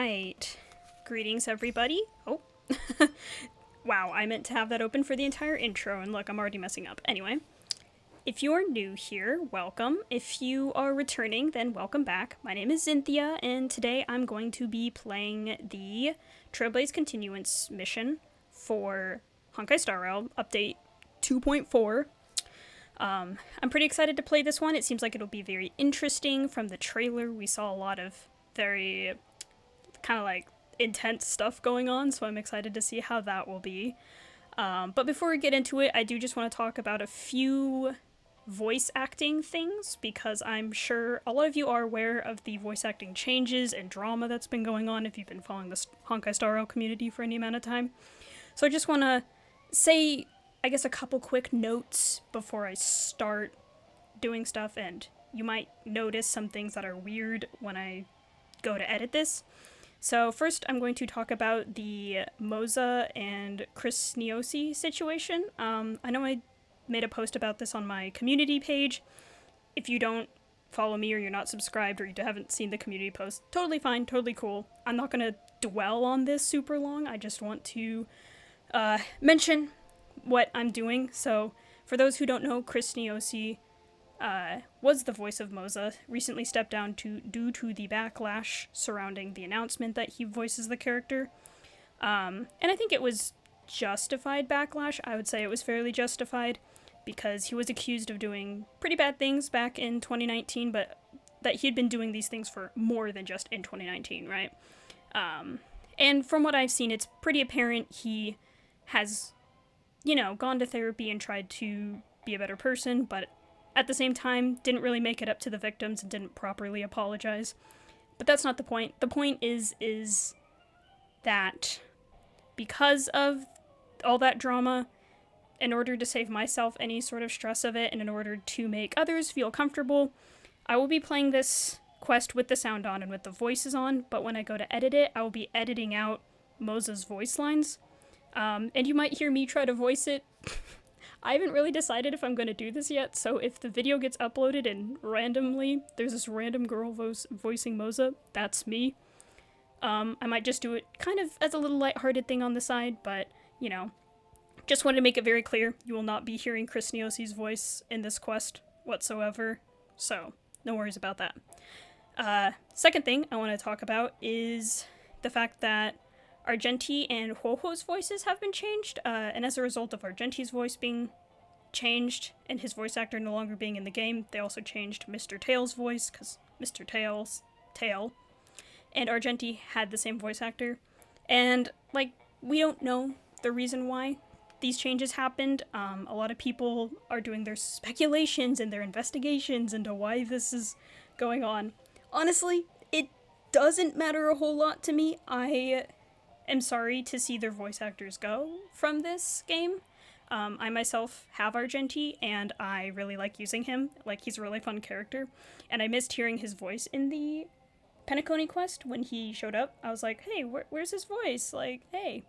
right. Greetings, everybody. Oh. Wow, I meant to have that open for the entire intro, and look, I'm already messing up. Anyway, if you're new here, welcome. If you are returning, then welcome back. My name is Cynthia, and today I'm going to be playing the Trailblaze Continuance mission for Honkai Star Rail Update 2.4. I'm pretty excited to play this one. It seems like it'll be very interesting. From the trailer, we saw a lot of very kind of like intense stuff going on, so I'm excited to see how that will be. But before we get into it, I do just want to talk about a few voice acting things, because I'm sure a lot of you are aware of the voice acting changes and drama that's been going on if you've been following the Honkai Star Rail community for any amount of time. So I just want to say, I guess, a couple quick notes before I start doing stuff, and you might notice some things that are weird when I go to edit this. So first, I'm going to talk about the Moza and Chris Niosi situation. I know I made a post about this on my community page. If you don't follow me, or you're not subscribed, or you haven't seen the community post, totally fine, totally cool. I'm not going to dwell on this super long. I just want to mention what I'm doing. So for those who don't know, Chris Niosi was the voice of Moza, recently stepped down due to the backlash surrounding the announcement that he voices the character. And I think it was justified backlash. I would say it was fairly justified, because he was accused of doing pretty bad things back in 2019, but that he'd been doing these things for more than just in 2019, right? And from what I've seen, it's pretty apparent he has, gone to therapy and tried to be a better person, but at the same time, didn't really make it up to the victims and didn't properly apologize. But that's not the point. The point is that because of all that drama, in order to save myself any sort of stress of it, and in order to make others feel comfortable, I will be playing this quest with the sound on and with the voices on, but when I go to edit it, I will be editing out Moza's voice lines. And you might hear me try to voice it. I haven't really decided if I'm going to do this yet, so if the video gets uploaded and randomly there's this random girl voicing Moza, that's me. I might just do it kind of as a little lighthearted thing on the side, but, just wanted to make it very clear, you will not be hearing Chris Niosi's voice in this quest whatsoever, so no worries about that. Second thing I want to talk about is the fact that Argenti and Huohuo's voices have been changed, and as a result of Argenti's voice being changed and his voice actor no longer being in the game, they also changed Mr. Tail's voice, because Mr. Tail's Tail and Argenti had the same voice actor. And, we don't know the reason why these changes happened. A lot of people are doing their speculations and their investigations into why this is going on. Honestly, it doesn't matter a whole lot to me. I am sorry to see their voice actors go from this game. I myself have Argenti, and I really like using him. He's a really fun character, and I missed hearing his voice in the Penacony quest when he showed up. I was like, hey, where's his voice? Hey.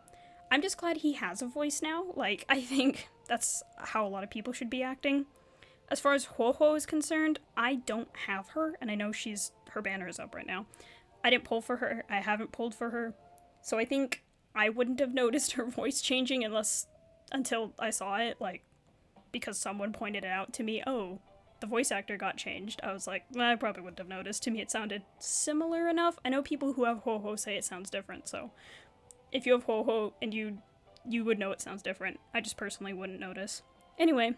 I'm just glad he has a voice now. I think that's how a lot of people should be acting. As far as Huohuo is concerned, I don't have her, and I know her banner is up right now. I didn't pull for her, I haven't pulled for her, so I think I wouldn't have noticed her voice changing until I saw it, because someone pointed it out to me. Oh, the voice actor got changed. I was like, I probably wouldn't have noticed. To me, it sounded similar enough. I know people who have Huohuo say it sounds different, so if you have Huohuo and you would know it sounds different. I just personally wouldn't notice. Anyway,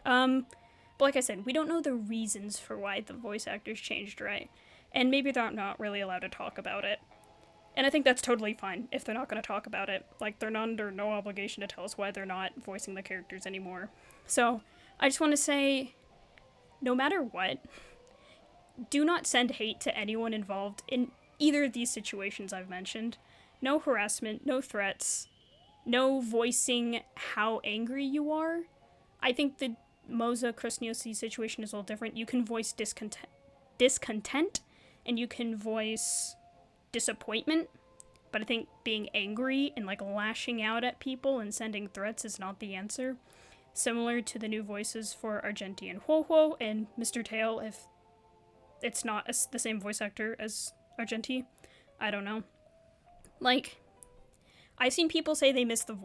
but like I said, we don't know the reasons for why the voice actors changed, right? And maybe they're not really allowed to talk about it. And I think that's totally fine if they're not going to talk about it. They're not under no obligation to tell us why they're not voicing the characters anymore. So, I just want to say, no matter what, do not send hate to anyone involved in either of these situations I've mentioned. No harassment, no threats, no voicing how angry you are. I think the Moza Chris Niosi situation is a little different. You can voice discontent, and you can voice disappointment, but I think being angry and lashing out at people and sending threats is not the answer. Similar to the new voices for Argenti and Huohuo and Mr. Tail, if it's not the same voice actor as Argenti. I don't know. Like, I've seen people say they miss the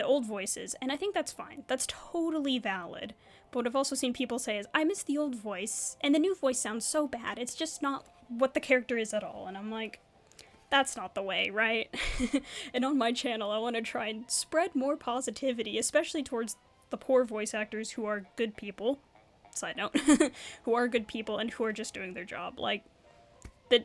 old voices, and I think that's fine. That's totally valid. But what I've also seen people say is, I miss the old voice, and the new voice sounds so bad. It's just not what the character is at all. And I'm like, that's not the way, right? And on my channel, I want to try and spread more positivity, especially towards the poor voice actors who are good people. Side note, who are good people and who are just doing their job. Like,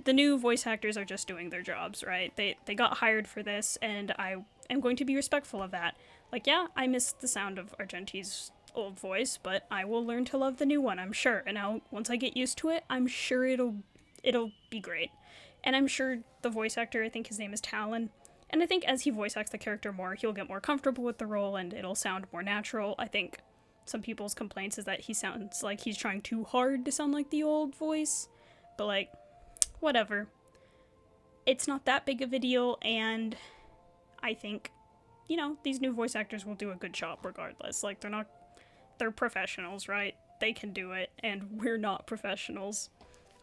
the new voice actors are just doing their jobs, right? They got hired for this, and I am going to be respectful of that. Like, yeah, I miss the sound of Argenti's old voice, but I will learn to love the new one, I'm sure. And once I get used to it, I'm sure it'll be great. And I'm sure the voice actor, I think his name is Talon, and I think as he voice acts the character more, he'll get more comfortable with the role and it'll sound more natural. I think some people's complaints is that he sounds like he's trying too hard to sound like the old voice, but like, whatever. It's not that big of a deal, and I think, you know, these new voice actors will do a good job regardless. Like, they're professionals, right? They can do it, and we're not professionals.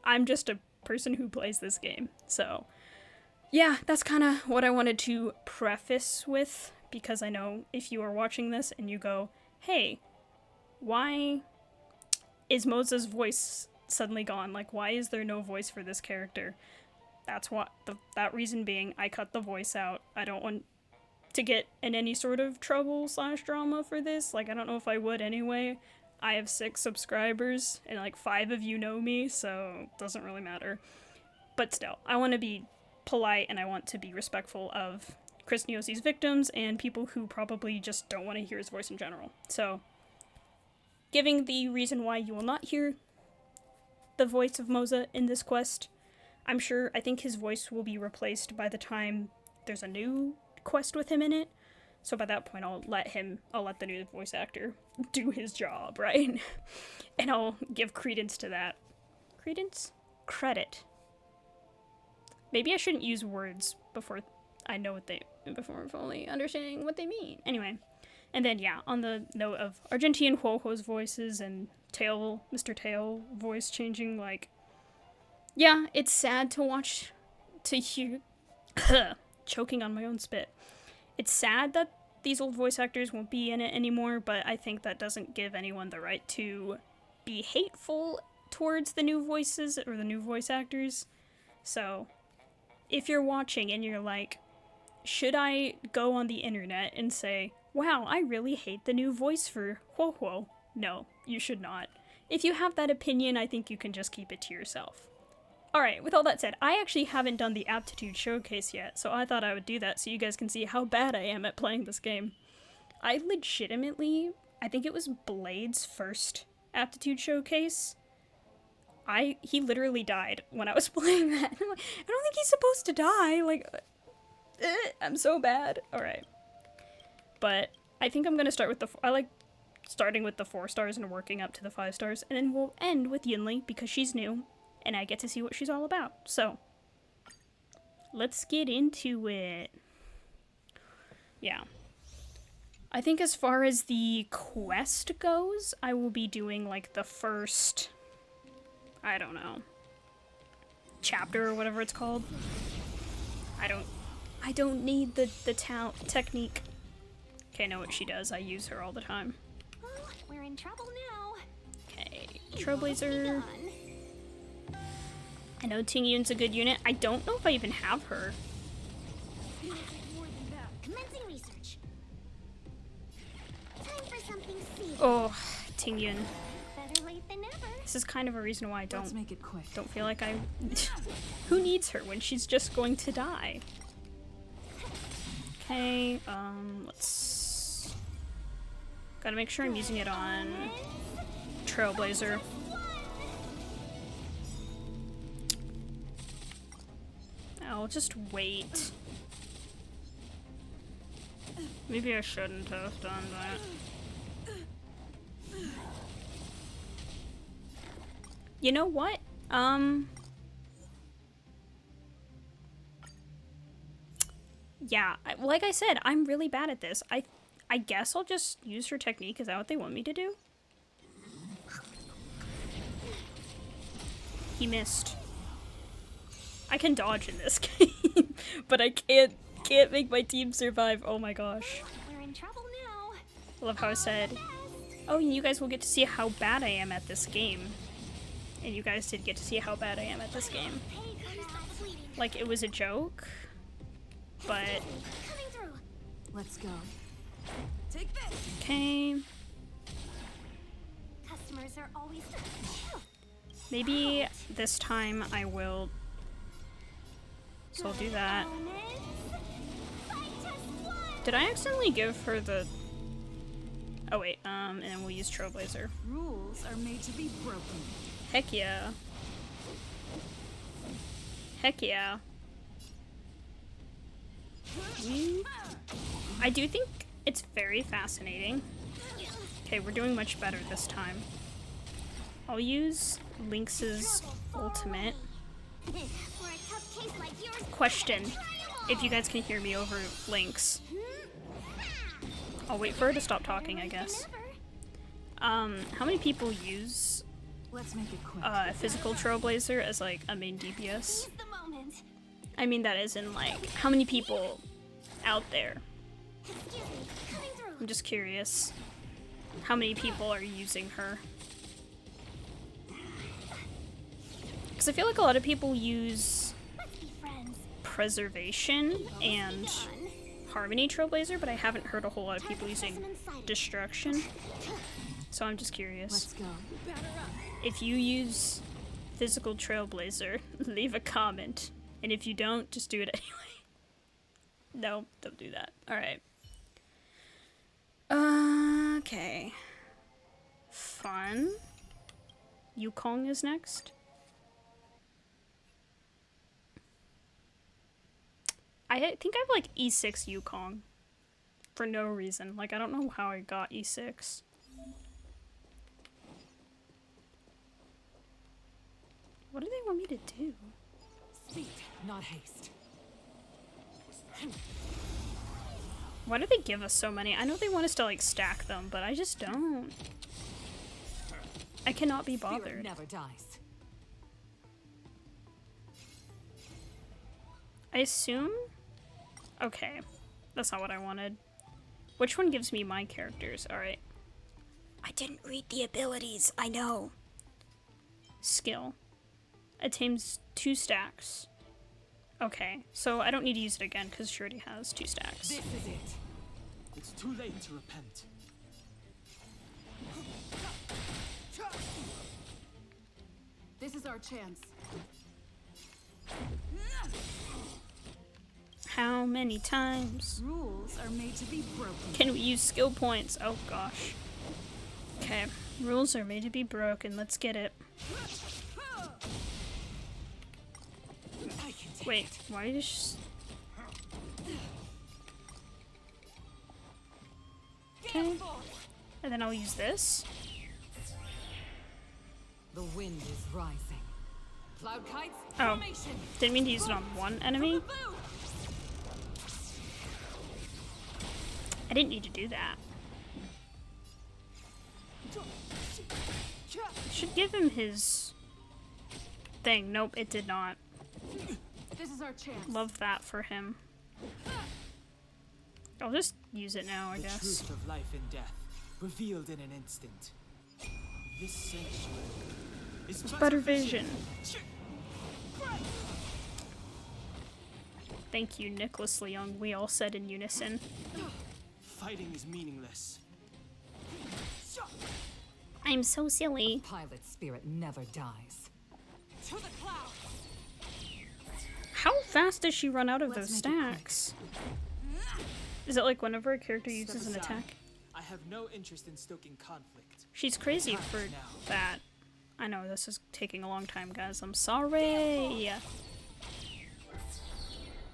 I'm just a person who plays this game. So, yeah, that's kind of what I wanted to preface with, because I know if you are watching this and you go, hey, why is Moza's voice suddenly gone? Like, why is there no voice for this character? That's what, that reason being, I cut the voice out. I don't want to get in any sort of trouble / drama for this. Like, I don't know if I would anyway. I have 6 subscribers, and like 5 of you know me, so it doesn't really matter. But still, I want to be polite, and I want to be respectful of Chris Niosi's victims, and people who probably just don't want to hear his voice in general. So, giving the reason why you will not hear the voice of Moza in this quest, I think his voice will be replaced by the time there's a new quest with him in it. So by that point, I'll let the new voice actor do his job, right? And I'll give credence to that. Credence? Credit. Maybe I shouldn't use words before fully understanding what they mean. Anyway. And then, yeah, on the note of Argentine Huohuo's voices and Mr. Tail voice changing, like, yeah, it's sad to hear, choking on my own spit. It's sad that these old voice actors won't be in it anymore, but I think that doesn't give anyone the right to be hateful towards the new voices or the new voice actors. So, if you're watching and you're like, should I go on the internet and say, wow, I really hate the new voice for Huohuo? No, you should not. If you have that opinion, I think you can just keep it to yourself. Alright, with all that said, I actually haven't done the Aptitude Showcase yet, so I thought I would do that so you guys can see how bad I am at playing this game. I think it was Blade's first Aptitude Showcase. He literally died when I was playing that. I'm like, I don't think he's supposed to die, like, I'm so bad. Alright. But I think I'm gonna start with I like starting with the 4 stars and working up to the 5 stars, and then we'll end with Yinli because she's new, and I get to see what she's all about. So, let's get into it. Yeah. I think as far as the quest goes, I will be doing like the first, I don't know, chapter or whatever it's called. I don't need the technique. Okay, I know what she does. I use her all the time. Oh, we're in trouble now. Okay, Trailblazer. I know Tingyun's a good unit. I don't know if I even have her. Commencing research. Time for something serious. Oh, Tingyun. Better late than never. This is kind of a reason why I Let's make it quick. don't feel like I... Who needs her when she's just going to die? Okay, let's... Gotta make sure I'm using it on Trailblazer. I'll just wait. Maybe I shouldn't have done that. You know what? Yeah, like I said, I'm really bad at this. I guess I'll just use her technique. Is that what they want me to do? He missed. I can dodge in this game, but I can't make my team survive. Oh my gosh. We're in trouble now. I love how I said, oh, you guys will get to see how bad I am at this game. And you guys did get to see how bad I am at this game. Like, it was a joke, but... Coming through. Let's go. Take this. Okay. Customers are always. Maybe this time I will... So I'll do that. Did I accidentally give her the... Oh wait, and then we'll use Trailblazer. Rules are made to be broken. Heck yeah. Heck yeah. I do think it's very fascinating. Okay, we're doing much better this time. I'll use Lynx's ultimate. Question, if you guys can hear me over Lynx. I'll wait for her to stop talking, I guess. How many people use Let's make it quick. physical Trailblazer as like a main DPS? I mean that is in like, how many people out there? I'm just curious. How many people are using her? Because I feel like a lot of people use Preservation and Harmony Trailblazer, but I haven't heard a whole lot of people using Destruction. So I'm just curious. Let's go. If you use Physical Trailblazer, leave a comment. And if you don't, just do it anyway. No, don't do that. Alright. Okay. Fun. Yukong is next. I think I have like E6 Yukong. For no reason. Like, I don't know how I got E6. What do they want me to do? Speed, not haste. Why do they give us so many? I know they want us to like stack them, but I just don't. I cannot be Spirit bothered. never dies. I assume? Okay. That's not what I wanted. Which one gives me my characters? Alright. I didn't read the abilities. I know. Skill. Attains 2 stacks. Okay. So I don't need to use it again because she already has 2 stacks. This is it. It's too late to repent. This is our chance. How many times Rules are made to be broken. can we use skill points? Oh gosh. Okay. Rules are made to be broken. Let's get it. I can take Wait, it. why did she... Okay. And then I'll use this. The wind is rising. Cloud kites. Oh. Formation. Didn't mean to use it on one enemy. I didn't need to do that. Should give him his thing. Nope, it did not. This is our chance. Love that for him. I'll just use it now, I The guess. truth of life and death, revealed in an instant. This sanctuary is Better vision. Thank you, Nicholas Leung. We all said in unison. Fighting is meaningless. I'm so silly. Pilot spirit never dies. To the clouds. How fast does she run out of Let's those make it quick. stacks? Is it like whenever a character Step uses an aside. attack? I have no interest in stoking conflict. She's crazy Not for now. that. I know this is taking a long time, guys. I'm sorry.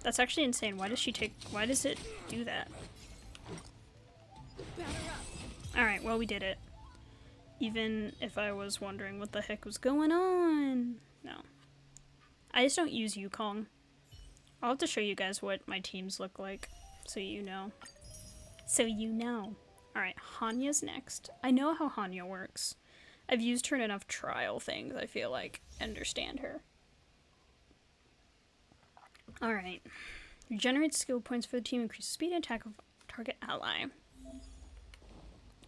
That's actually insane. Why does it do that? Alright, well, we did it. Even if I was wondering what the heck was going on. No. I just don't use Yukong. I'll have to show you guys what my teams look like. So you know. So you know. Alright, Hanya's next. I know how Hanya works. I've used her in enough trial things, I feel like, I understand her. Alright. Regenerate skill points for the team, increase speed and attack of target ally.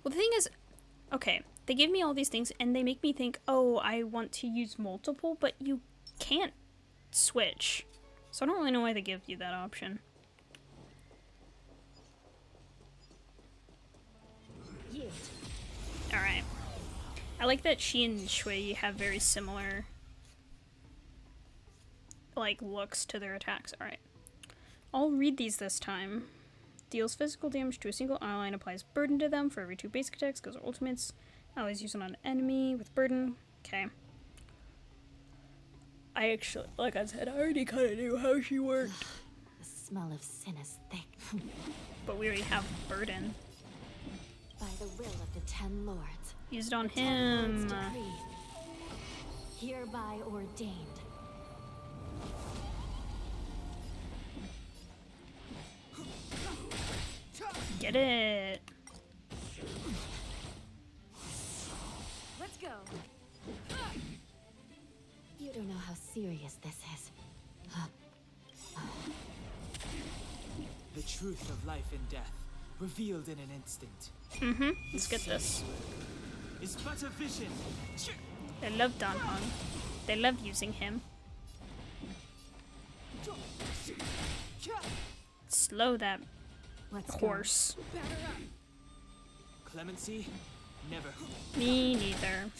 Well, the thing is, okay, they give me all these things and they make me think, oh, I want to use multiple, but you can't switch. So I don't really know why they give you that option. Alright. I like that she and Shui have very similar, like, looks to their attacks. Alright. I'll read these this time. Deals physical damage to a single ally and applies burden to them for every 2 basic attacks. Goes ultimates. Allies use it on an enemy with burden. Okay. I actually, like I said, I already kind of knew how she worked. The smell of sin is thick. But we already have burden. By the will of the 10 lords. Use it on The 10 lords him. decree, hereby ordained. Get it. Let's go. You don't know how serious this is. The truth of life and death, revealed in an instant. Mm-hmm. Let's get this. It's but a vision. They love Dan Hong. They love using him. Slow that Let's horse. Clemency? Never. Me neither.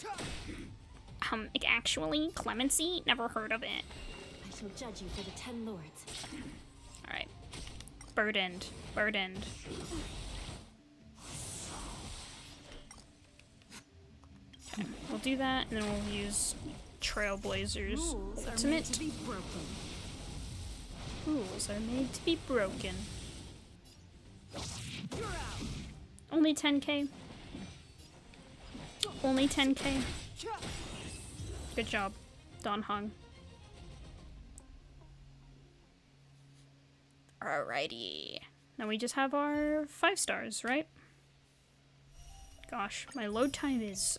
Actually, Clemency? Never heard of it. I shall judge you for the 10 lords. Alright. Burdened. Burdened. Okay, we'll do that, and then we'll use Trailblazers Rules are Ultimate. meant to be broken. Rules are made to be broken. Only 10k. Only 10k. Good job, Don Hong. Alrighty. Now we just have our 5 stars, right? Gosh, my load time is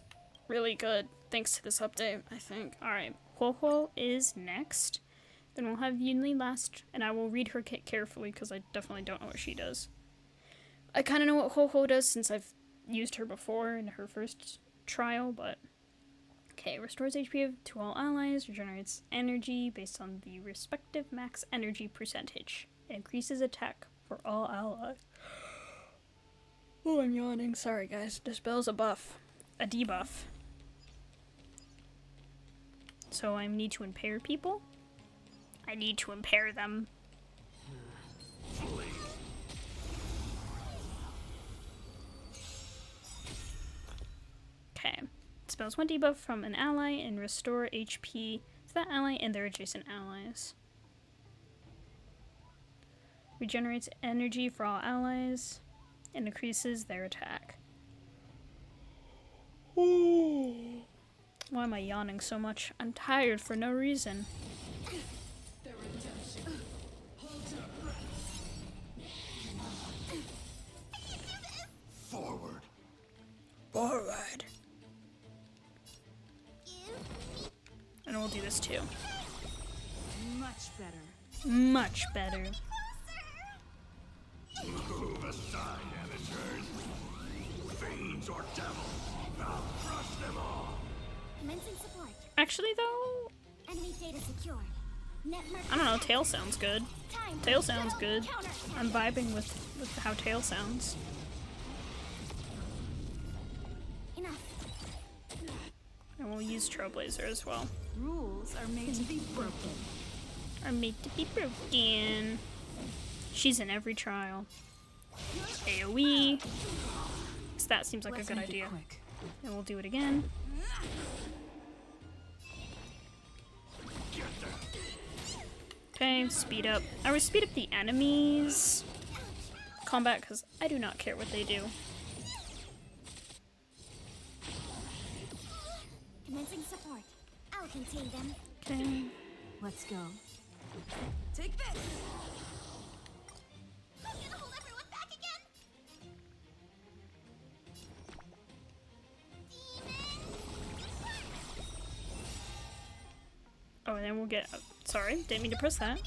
really good thanks to this update, I think. Alright, Ho Ho is next. Then we'll have Yunli last, and I will read her kit carefully because I definitely don't know what she does. I kind of know what Ho Ho does since I've used her before in her first trial, but... Okay, restores HP to all allies, regenerates energy based on the respective max energy percentage. It increases attack for all allies. Oh, I'm yawning. Sorry, guys. Dispels a buff. A debuff. So I need to impair people? I need to impair them. Okay. Spells 1 debuff from an ally and restore HP to that ally and their adjacent allies. Regenerates energy for all allies and increases their attack. Why am I yawning so much? I'm tired for no reason. Forward. Forward. And we'll do this too. Much better. Much better. Move aside, amateurs. Fiends or devils. I'll crush them all. Commencing support. Actually, though, Enemy data secure. Network. I don't know. Tail sounds good. Time. Tail sounds good. Counter. I'm vibing with how tail sounds. Enough. And we'll use Trailblazer as well. Rules are made to be broken. Are made to be broken. She's in every trial. AoE. So that seems like Let's a good make it idea. quick. And we'll do it again. Okay, speed up. I would speed up the enemies' combat because I do not care what they do. Commencing support. I'll contain them. Okay. Let's go. Take this. I'm gonna hold everyone back again. Oh, and then we'll get... sorry, didn't mean to press that.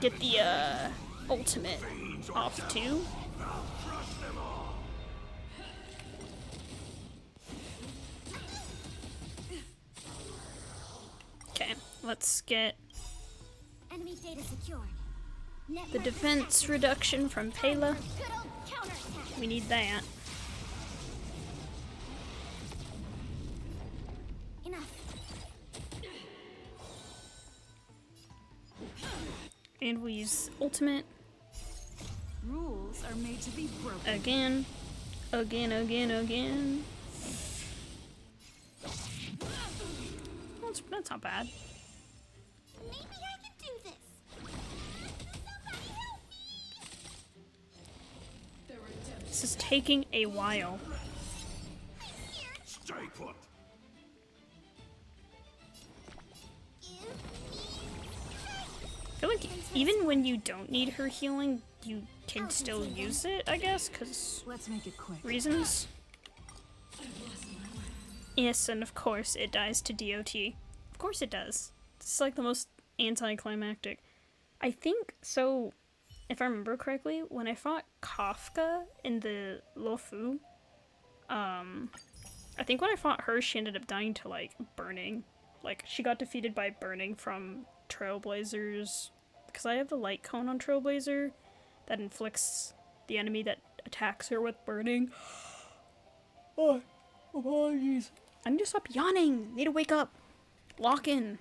get the ultimate off too. I'll crush them all. Okay, let's get Enemy data secured. the Network defense protected. reduction from Pela. Good old counterattack. We need that. Enough. And we'll use ultimate Rules are made to be broken. again. Again. That's not bad. Maybe I can do this. Somebody help me. This is taking a while. Stay put. I feel like even when you don't need her healing, you can still use it, I guess, because Let's make it quick. reasons. Yes, and of course it dies to DOT. Of course it does. It's like the most anticlimactic. I think, so, if I remember correctly, when I fought Kafka in the Lofu, I think when I fought her, she ended up dying to, like, burning. Like, she got defeated by burning from Trailblazers, because I have the light cone on Trailblazer that inflicts the enemy that attacks her with burning. Oh, apologies. I need to stop yawning. Need to wake up. Lock in.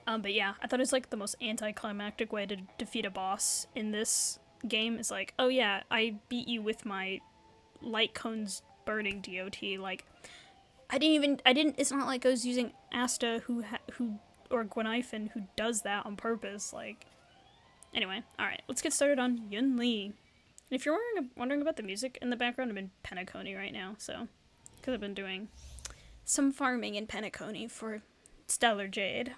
But yeah, I thought it was like the most anticlimactic way to defeat a boss in this game. Is like, oh yeah, I beat you with my light cones burning DOT. Like, I didn't. It's not like I was using Asta or Gwenhyphen who does that on purpose. Like, anyway, all right, let's get started on Yun Li. And if you're wondering about the music in the background, I'm in Penacony right now, so because I've been doing some farming in Penacony for Stellar Jade.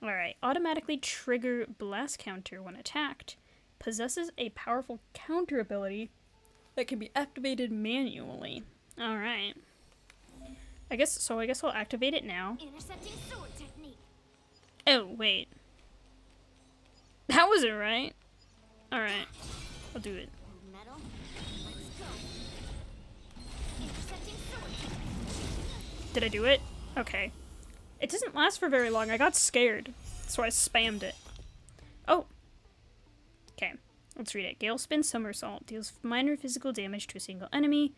Alright, automatically trigger blast counter when attacked. Possesses a powerful counter ability that can be activated manually. Alright. I guess I'll activate it now. Intercepting sword technique. Oh, wait. That wasn't right. Alright. I'll do it. Metal. Let's go. Intercepting sword technique. Did I do it? Okay. It doesn't last for very long. I got scared, so I spammed it. Oh. Okay. Let's read it. Gale Spin Somersault deals minor physical damage to a single enemy.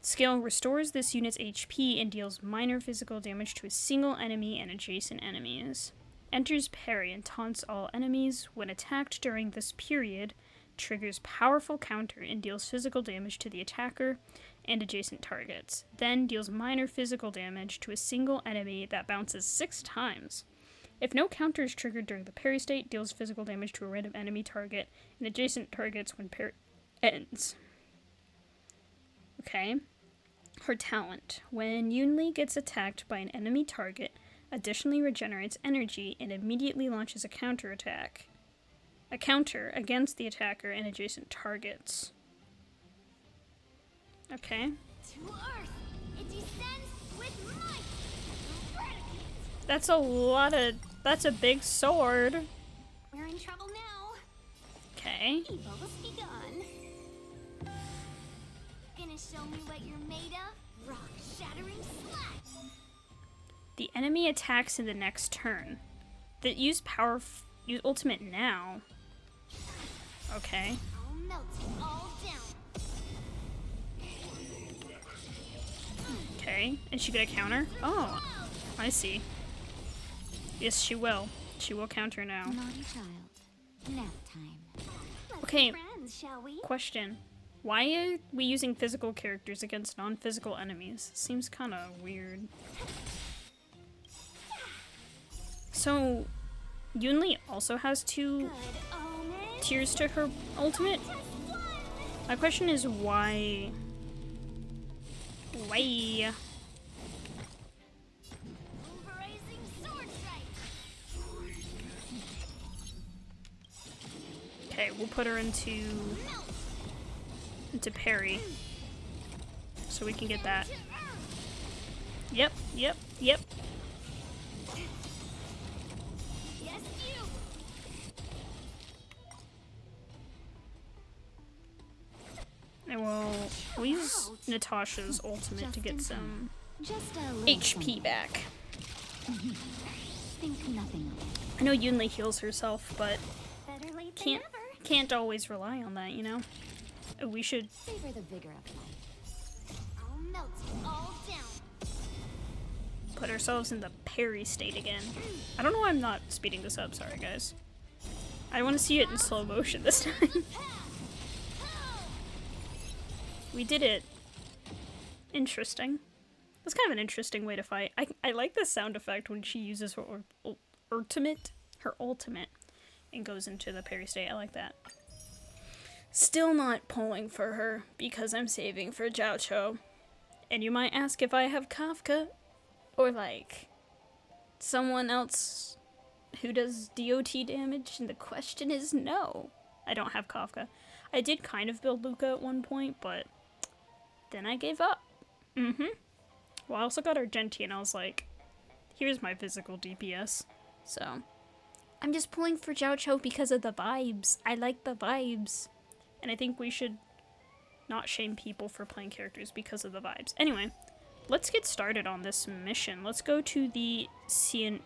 Scale restores this unit's HP and deals minor physical damage to a single enemy and adjacent enemies. Enters parry and taunts all enemies. When attacked during this period, triggers powerful counter and deals physical damage to the attacker and adjacent targets. Then deals minor physical damage to a single enemy that bounces 6 times. If no counter is triggered during the parry state, deals physical damage to a random enemy target and adjacent targets when parry ends. Okay. Her talent. When Yunli gets attacked by an enemy target, additionally regenerates energy and immediately launches a counterattack. A counter against the attacker and adjacent targets. Okay. To Earth. It descends with might. Eradicate. That's a big sword. We're in trouble now. Okay. Evil has begun. Gonna show me what you're made of? Rock shattering slap. The enemy attacks in the next turn. Use ultimate now. Okay. I'll melt it all down. Okay. Is she gonna counter? Oh, I see. Yes, she will. She will counter now. Naughty child. Nap time. Let's Okay. be friends, shall we? Question. Why are we using physical characters against non-physical enemies? Seems kind of weird. So, Yunli also has 2 Good omen. tiers to her ultimate. Just one. My question is why? Why? Pulverizing sword strike. Okay, we'll put her into parry, so we can get that. To Earth. Yep. Yes, you. Natasha's ultimate to Just get in some time. Just a little HP back. Think nothing of it. I know Yunli heals herself, but Better late than can't never. can't always rely on that, you know? Oh, we should Savor the vigor of life. I'll melt it all down. put ourselves in the parry state again. I don't know why I'm not speeding this up, sorry guys. I want to see it in slow motion this time. We did it. Interesting. That's kind of an interesting way to fight. I like the sound effect when she uses her ultimate, and goes into the parry state. I like that. Still not pulling for her because I'm saving for Xianzhou. And you might ask if I have Kafka or like someone else who does DOT damage, and the question is no. I don't have Kafka. I did kind of build Luca at one point, but then I gave up. Well, I also got Argenti, and I was like, here's my physical DPS. So, I'm just pulling for Xianzhou because of the vibes. I like the vibes. And I think we should not shame people for playing characters because of the vibes. Anyway, let's get started on this mission. Let's go to the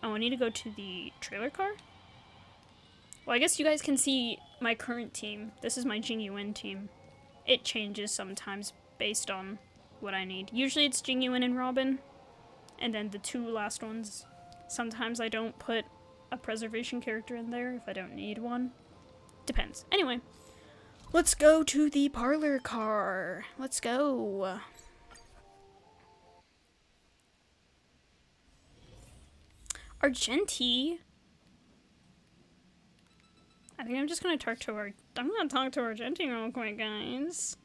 Oh, I need to go to the trailer car? Well, I guess you guys can see my current team. This is my Jing Yuan team. It changes sometimes based on what I need. Usually it's Jing Yuan and Robin. And then the two last ones. Sometimes I don't put a preservation character in there if I don't need one. Depends. Anyway, let's go to the parlor car. Let's go. Argenti. I think I'm just gonna talk to Argenti real quick, guys.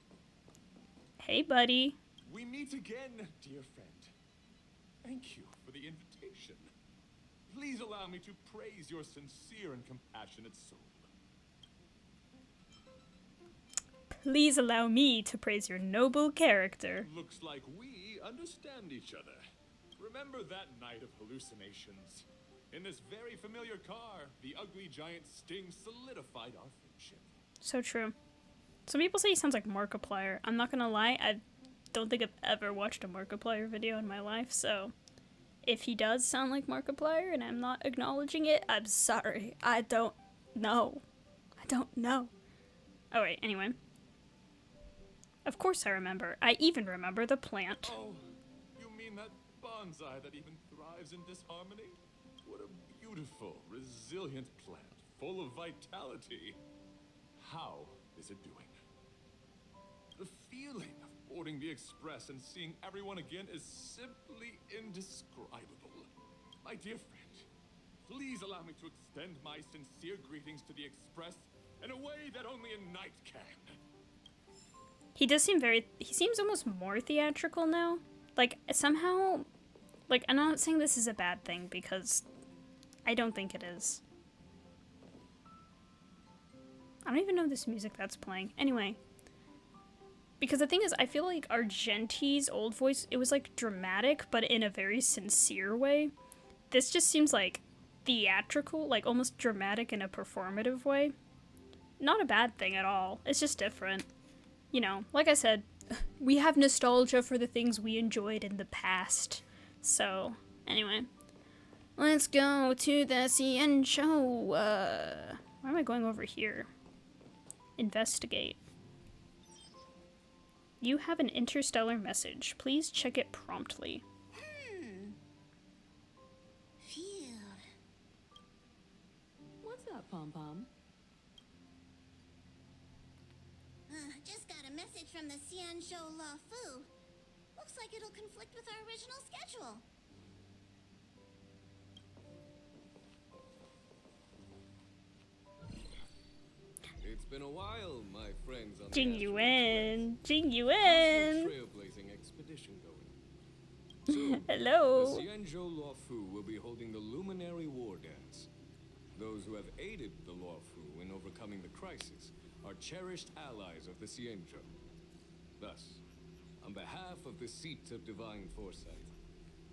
Hey, buddy. We meet again, dear friend. Thank you for the invitation. Please allow me to praise your sincere and compassionate soul. Please allow me to praise your noble character. Looks like we understand each other. Remember that night of hallucinations? In this very familiar car, the ugly giant Sting solidified our friendship. So true. Some people say he sounds like Markiplier. I'm not gonna lie, I don't think I've ever watched a Markiplier video in my life, so if he does sound like Markiplier and I'm not acknowledging it, I'm sorry. I don't know. Alright, anyway. Of course I remember. I even remember the plant. Oh, you mean that bonsai that even thrives in disharmony? What a beautiful, resilient plant, full of vitality. How is it doing? The feeling of boarding the express and seeing everyone again is simply indescribable. My dear friend, please allow me to extend my sincere greetings to the express in a way that only a knight can. He does seem he seems almost more theatrical now. Like, somehow, like, I'm not saying this is a bad thing because I don't think it is. I don't even know this music that's playing. Anyway. Because the thing is, I feel like Argenti's old voice, it was like dramatic, but in a very sincere way. This just seems like theatrical, like almost dramatic in a performative way. Not a bad thing at all. It's just different. You know, like I said, we have nostalgia for the things we enjoyed in the past. So, anyway. Let's go to the Xianzhou. Why am I going over here? Investigate. You have an interstellar message. Please check it promptly. Phew. What's up, Pom-Pom? Just got a message from the Xianzhou La Fu. Looks like it'll conflict with our original schedule. It's been a while, my friends on Jing the Yuan. Jing How's your Yuan. trailblazing expedition going? Soon, Hello. the Xianzhou Luofu will be holding the Luminary War Dance. Those who have aided the Luofu in overcoming the crisis are cherished allies of the Xianzhou. Thus, on behalf of the Seat of Divine Foresight,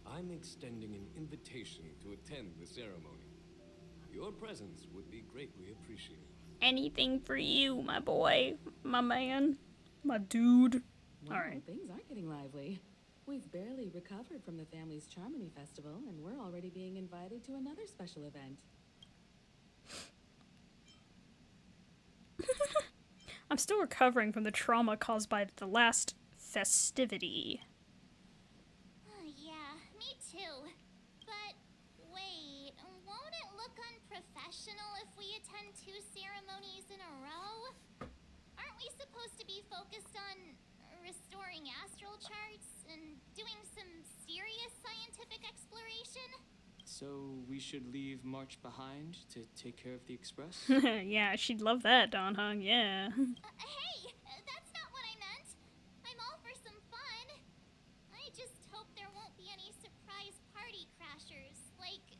I'm extending an invitation to attend the ceremony. Your presence would be greatly appreciated. Anything for you, my boy. My man. My dude. Wow, Alright. things are getting lively. We've barely recovered from the family's Charmony Festival, and we're already being invited to another special event. I'm still recovering from the trauma caused by the last festivity. Yeah, me too. But wait, won't it look unprofessional if we attend 2 ceremonies in a row? Aren't we supposed to be focused on restoring astral charts and doing some serious scientific exploration? So we should leave March behind to take care of the express? Yeah, she'd love that, Don Hung, yeah. Hey, that's not what I meant. I'm all for some fun. I just hope there won't be any surprise party crashers, like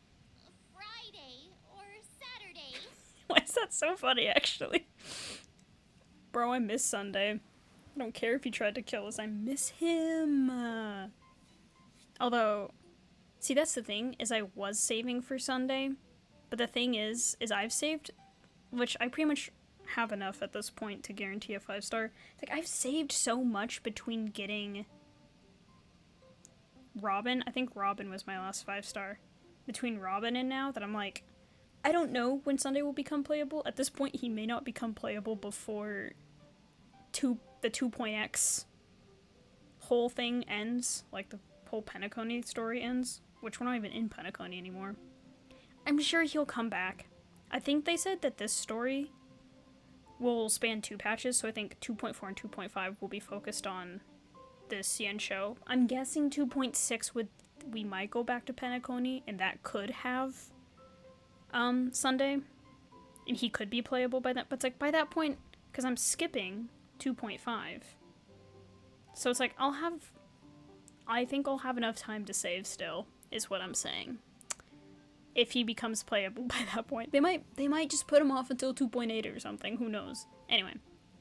Friday or Saturday. Why is that so funny, actually? Bro, I miss Sunday. I don't care if he tried to kill us, I miss him. Although, see, that's the thing, is I was saving for Sunday, but the thing is I've saved, which I pretty much have enough at this point to guarantee a 5-star. It's like, I've saved so much between getting Robin. I think Robin was my last 5-star. Between Robin and now, that I'm like, I don't know when Sunday will become playable. At this point, he may not become playable before the 2.x whole thing ends. Like, the whole Penacony story ends. Which we're not even in Penacony anymore. I'm sure he'll come back. I think they said that this story will span 2 patches, so I think 2.4 and 2.5 will be focused on the Xianzhou. I'm guessing 2.6 we might go back to Penacony, and that could have Sunday, and he could be playable by that. But it's like, by that point, because I'm skipping 2.5, so it's like I think I'll have enough time to save still, is what I'm saying. If he becomes playable by that point. They might just put him off until 2.8 or something, who knows. Anyway,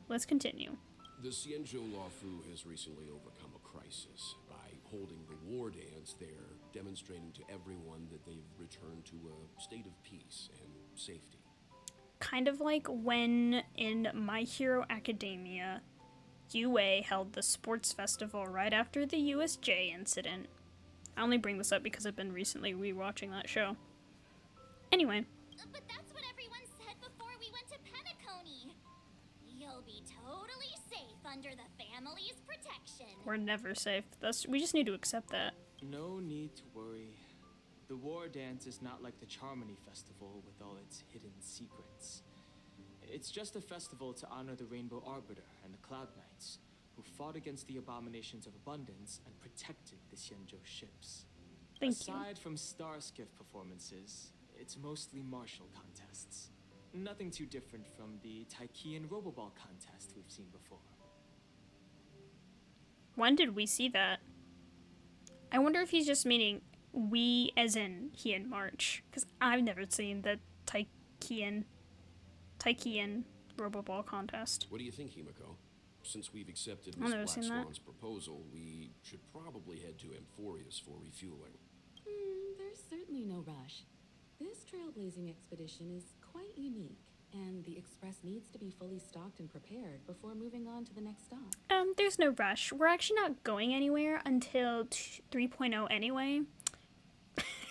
let's continue. The Xianzhou Luofu has recently overcome a crisis by holding the war dance there, demonstrating to everyone that they've returned to a state of peace and safety. Kind of like when in My Hero Academia, UA held the sports festival right after the USJ incident. I only bring this up because I've been recently rewatching that show. Anyway. But that's what everyone said before we went to Penacony. You'll be totally safe under the family's protection. We're never safe. We just need to accept that. No need to worry. The war dance is not like the Charmony Festival with all its hidden secrets. It's just a festival to honor the Rainbow Arbiter and the Cloud Knights, who fought against the abominations of abundance and protected the Xianzhou ships. Thank Aside from star skiff performances, it's mostly martial contests. Nothing too different from the Taikian Roboball contest we've seen before. When did we see that? I wonder if he's just meaning we as in he and March, because I've never seen the Taikian Roboball contest. What do you think, Himiko? Since we've accepted I've Miss never Black seen that. Swan's proposal, we should probably head to Amphorius for refueling. There's certainly no rush. This trailblazing expedition is quite unique, and the express needs to be fully stocked and prepared before moving on to the next stop. There's no rush. We're actually not going anywhere until 3.0 anyway.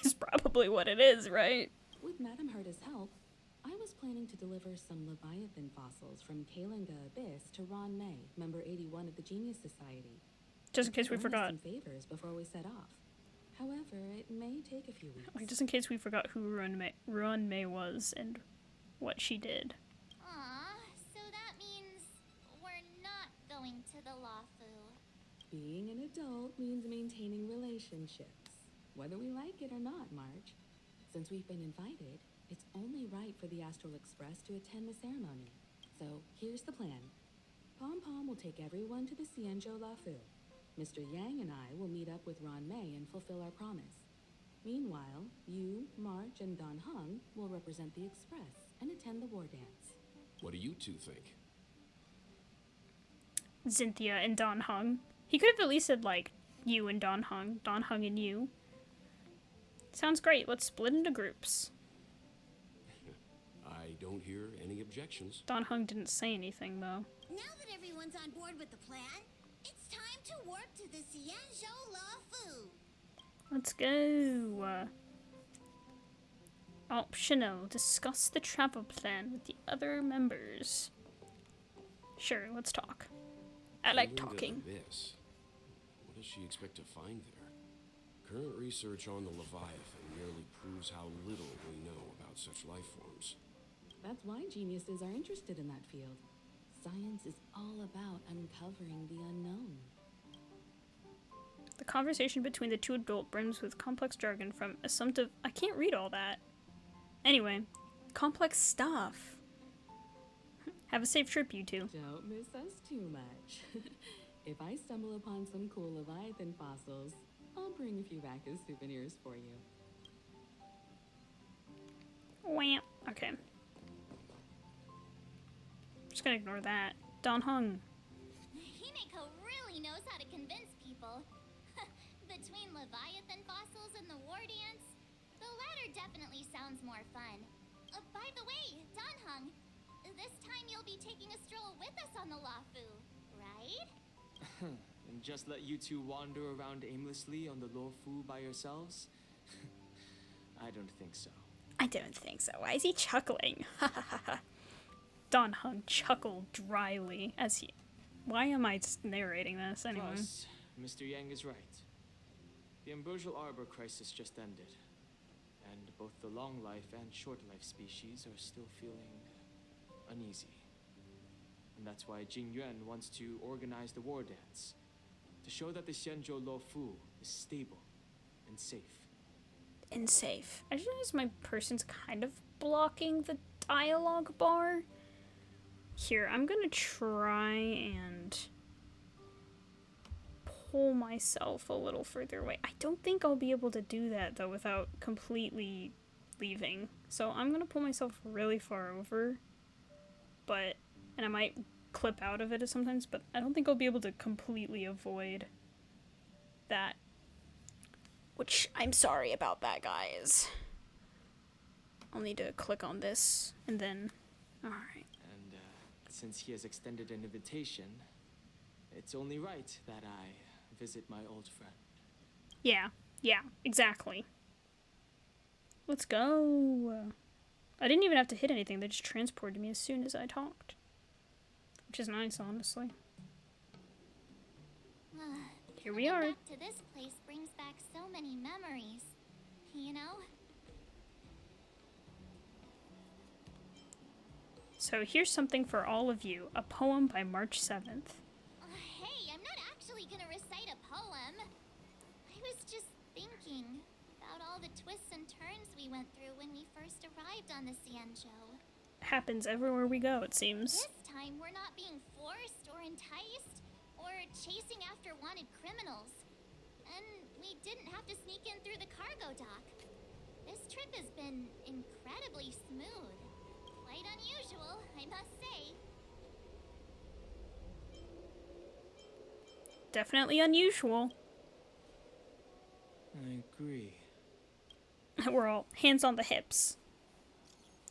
Is probably what it is, right? With Madame Herta's help, I was planning to deliver some Leviathan fossils from Kalinga Abyss to Ron May, member 81 of the Genius Society. Just in case we Earn us forgot. some favors before we set off. However, it may take a few weeks. Like, just in case we forgot who Ruan May was and what she did. Aw, so that means we're not going to the Luofu. Being an adult means maintaining relationships, whether we like it or not, March. Since we've been invited, it's only right for the Astral Express to attend the ceremony. So here's the plan. Pom Pom will take everyone to the Xianzhou Luofu. Mr. Yang and I will meet up with Ron May and fulfill our promise. Meanwhile, you, March, and Don Hung will represent the Express and attend the war dance. What do you two think? Cynthia and Don Hung. He could have at least said, like, you and Don Hung and you. Sounds great. Let's split into groups. I don't hear any objections. Don Hung didn't say anything, though. Now that everyone's on board with the plan, it's time to warp to the Xianzhou Law Fu. Let's go. Optional. Discuss the travel plan with the other members. Sure, let's talk. I like Get into talking. This. What does she expect to find there? Current research on the Leviathan merely proves how little we know about such life forms. That's why geniuses are interested in that field. Science is all about uncovering the unknown. The conversation between the two adults brims with complex jargon from assumptive. I can't read all that. Anyway, complex stuff. Have a safe trip, you two. Don't miss us too much. If I stumble upon some cool Leviathan fossils, I'll bring a few back as souvenirs for you. Wham. Okay. Just gonna ignore that. Don Hung. Himeko really knows how to convince people. Between Leviathan fossils and the war dance, the latter definitely sounds more fun. By the way, Danhung, this time you'll be taking a stroll with us on the Lafu, right? And just let you two wander around aimlessly on the Luofu by yourselves? I don't think so. I don't think so. Why is he chuckling? Ha ha ha ha. Don Hung chuckled dryly as he. Why am I narrating this anyway? Plus, Mr. Yang is right. The ambrosial arbor crisis just ended, and both the long life and short life species are still feeling uneasy. And that's why Jing Yuan wants to organize the war dance, to show that the Xianzhou Luofu is stable and safe. And safe. I just noticed my person's kind of blocking the dialogue bar. Here, I'm gonna try and pull myself a little further away. I don't think I'll be able to do that though without completely leaving. So I'm gonna pull myself really far over, and I might clip out of it sometimes, but I don't think I'll be able to completely avoid that. Which, I'm sorry about that, guys. I'll need to click on this, and then... Alright. And since he has extended an invitation, it's only right that I visit my old friend. Yeah, exactly. Let's go. I didn't even have to hit anything, they just transported me as soon as I talked. Which is nice, honestly. Here we are. Coming back to this place brings back so many memories, you know? So here's something for all of you. A poem by March 7th. Hey, I'm not actually gonna recite a poem. I was just thinking about all the twists and turns we went through when we first arrived on the Xianzhou. Happens everywhere we go, it seems. This time we're not being forced or enticed or chasing after wanted criminals. And we didn't have to sneak in through the cargo dock. This trip has been incredibly smooth. Quite unusual, I must say. Definitely unusual. I agree. We're all hands on the hips.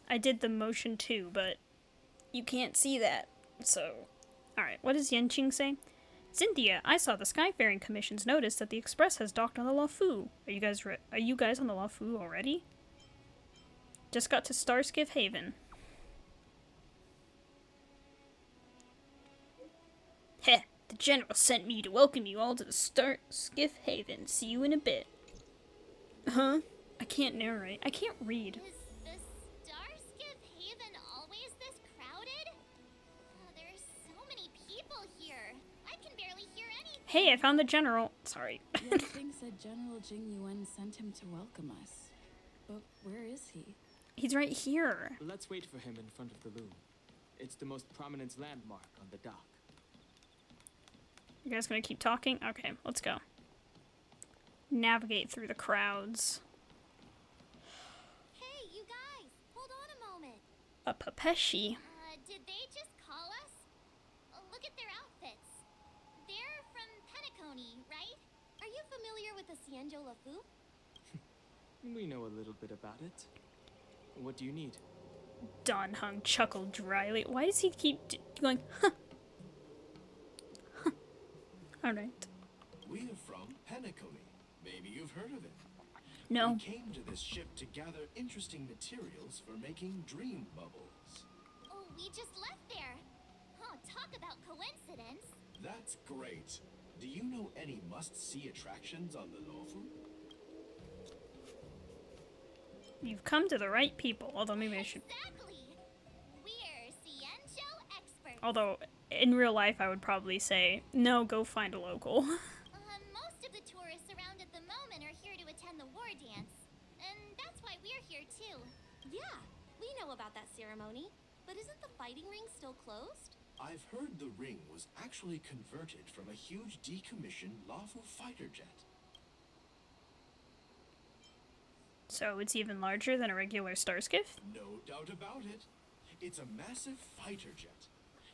I did the motion too, but you can't see that. So, alright, what does Yanqing say? Cynthia, I saw the Skyfaring Commission's notice that the Express has docked on the Luofu. Are you guys on the Luofu already? Just got to Starskiff Haven. Heh, the General sent me to welcome you all to the Starskiff Haven. See you in a bit. Huh? I can't narrate. I can't read. Is the Starskiff Haven always this crowded? Oh, there's so many people here. I can barely hear anything. Hey, I found the General. Sorry. Yapping said General Jing Yuan sent him to welcome us. But where is he? He's right here. Let's wait for him in front of the loom. It's the most prominent landmark on the dock. You guys gonna keep talking? Okay, let's go. Navigate through the crowds. Hey, you guys, hold on a moment. A Papeshi. Did they just call us? Look at their outfits. They're from Penacony, right? Are you familiar with the Xianzhou Luofu? We know a little bit about it. What do you need? Don Hung chuckled dryly. Why does he keep going, huh? Alright. We're from Penacony. Maybe you've heard of it. No. We came to this ship to gather interesting materials for making dream bubbles. Oh, we just left there. Oh, talk about coincidence. That's great. Do you know any must-see attractions on the Lofu? You've come to the right people, although maybe I should... Exactly. We're Xianzhou experts. Although, in real life, I would probably say, no, go find a local. Most of the tourists around at the moment are here to attend the war dance. And that's why we're here too. Yeah, we know about that ceremony. But isn't the fighting ring still closed? I've heard the ring was actually converted from a huge decommissioned Lofu fighter jet. So it's even larger than a regular star skiff? No doubt about it. It's a massive fighter jet.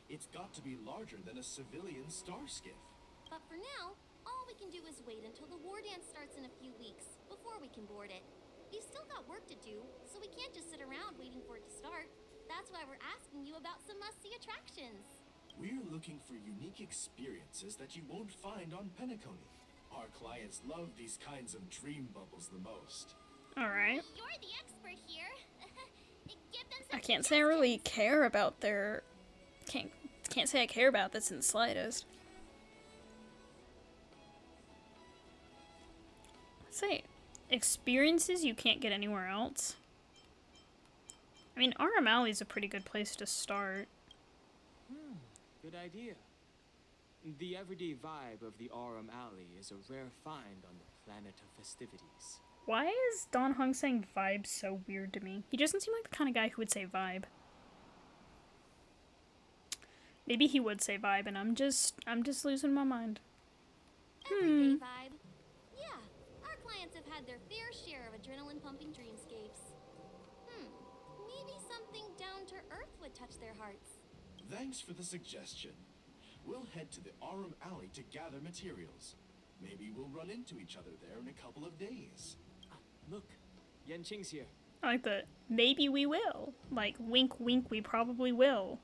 It's got to be larger than a civilian star skiff. But for now, all we can do is wait until the war dance starts in a few weeks before we can board it. We've still got work to do, so we can't just sit around waiting for it to start. That's why we're asking you about some must-see attractions. We're looking for unique experiences that you won't find on Penacony. Our clients love these kinds of dream bubbles the most. Alright. You're the expert here. Give them I some can't say I really suggestions. care about their... Can't say I care about this in the slightest. Say, experiences you can't get anywhere else. I mean, RM Alley's a pretty good place to start. Good idea. The everyday vibe of the Aurum Alley is a rare find on the planet of festivities. Why is Don Hung saying vibe so weird to me? He doesn't seem like the kind of guy who would say vibe. Maybe he would say vibe, and I'm just losing my mind. Everyday vibe. Yeah, our clients have had their fair share of adrenaline-pumping dreamscapes. Maybe something down to earth would touch their hearts. Thanks for the suggestion. We'll head to the Aurum Alley to gather materials. Maybe we'll run into each other there in a couple of days. Look, Yanqing's here. I like the maybe we will. Like, wink wink, we probably will.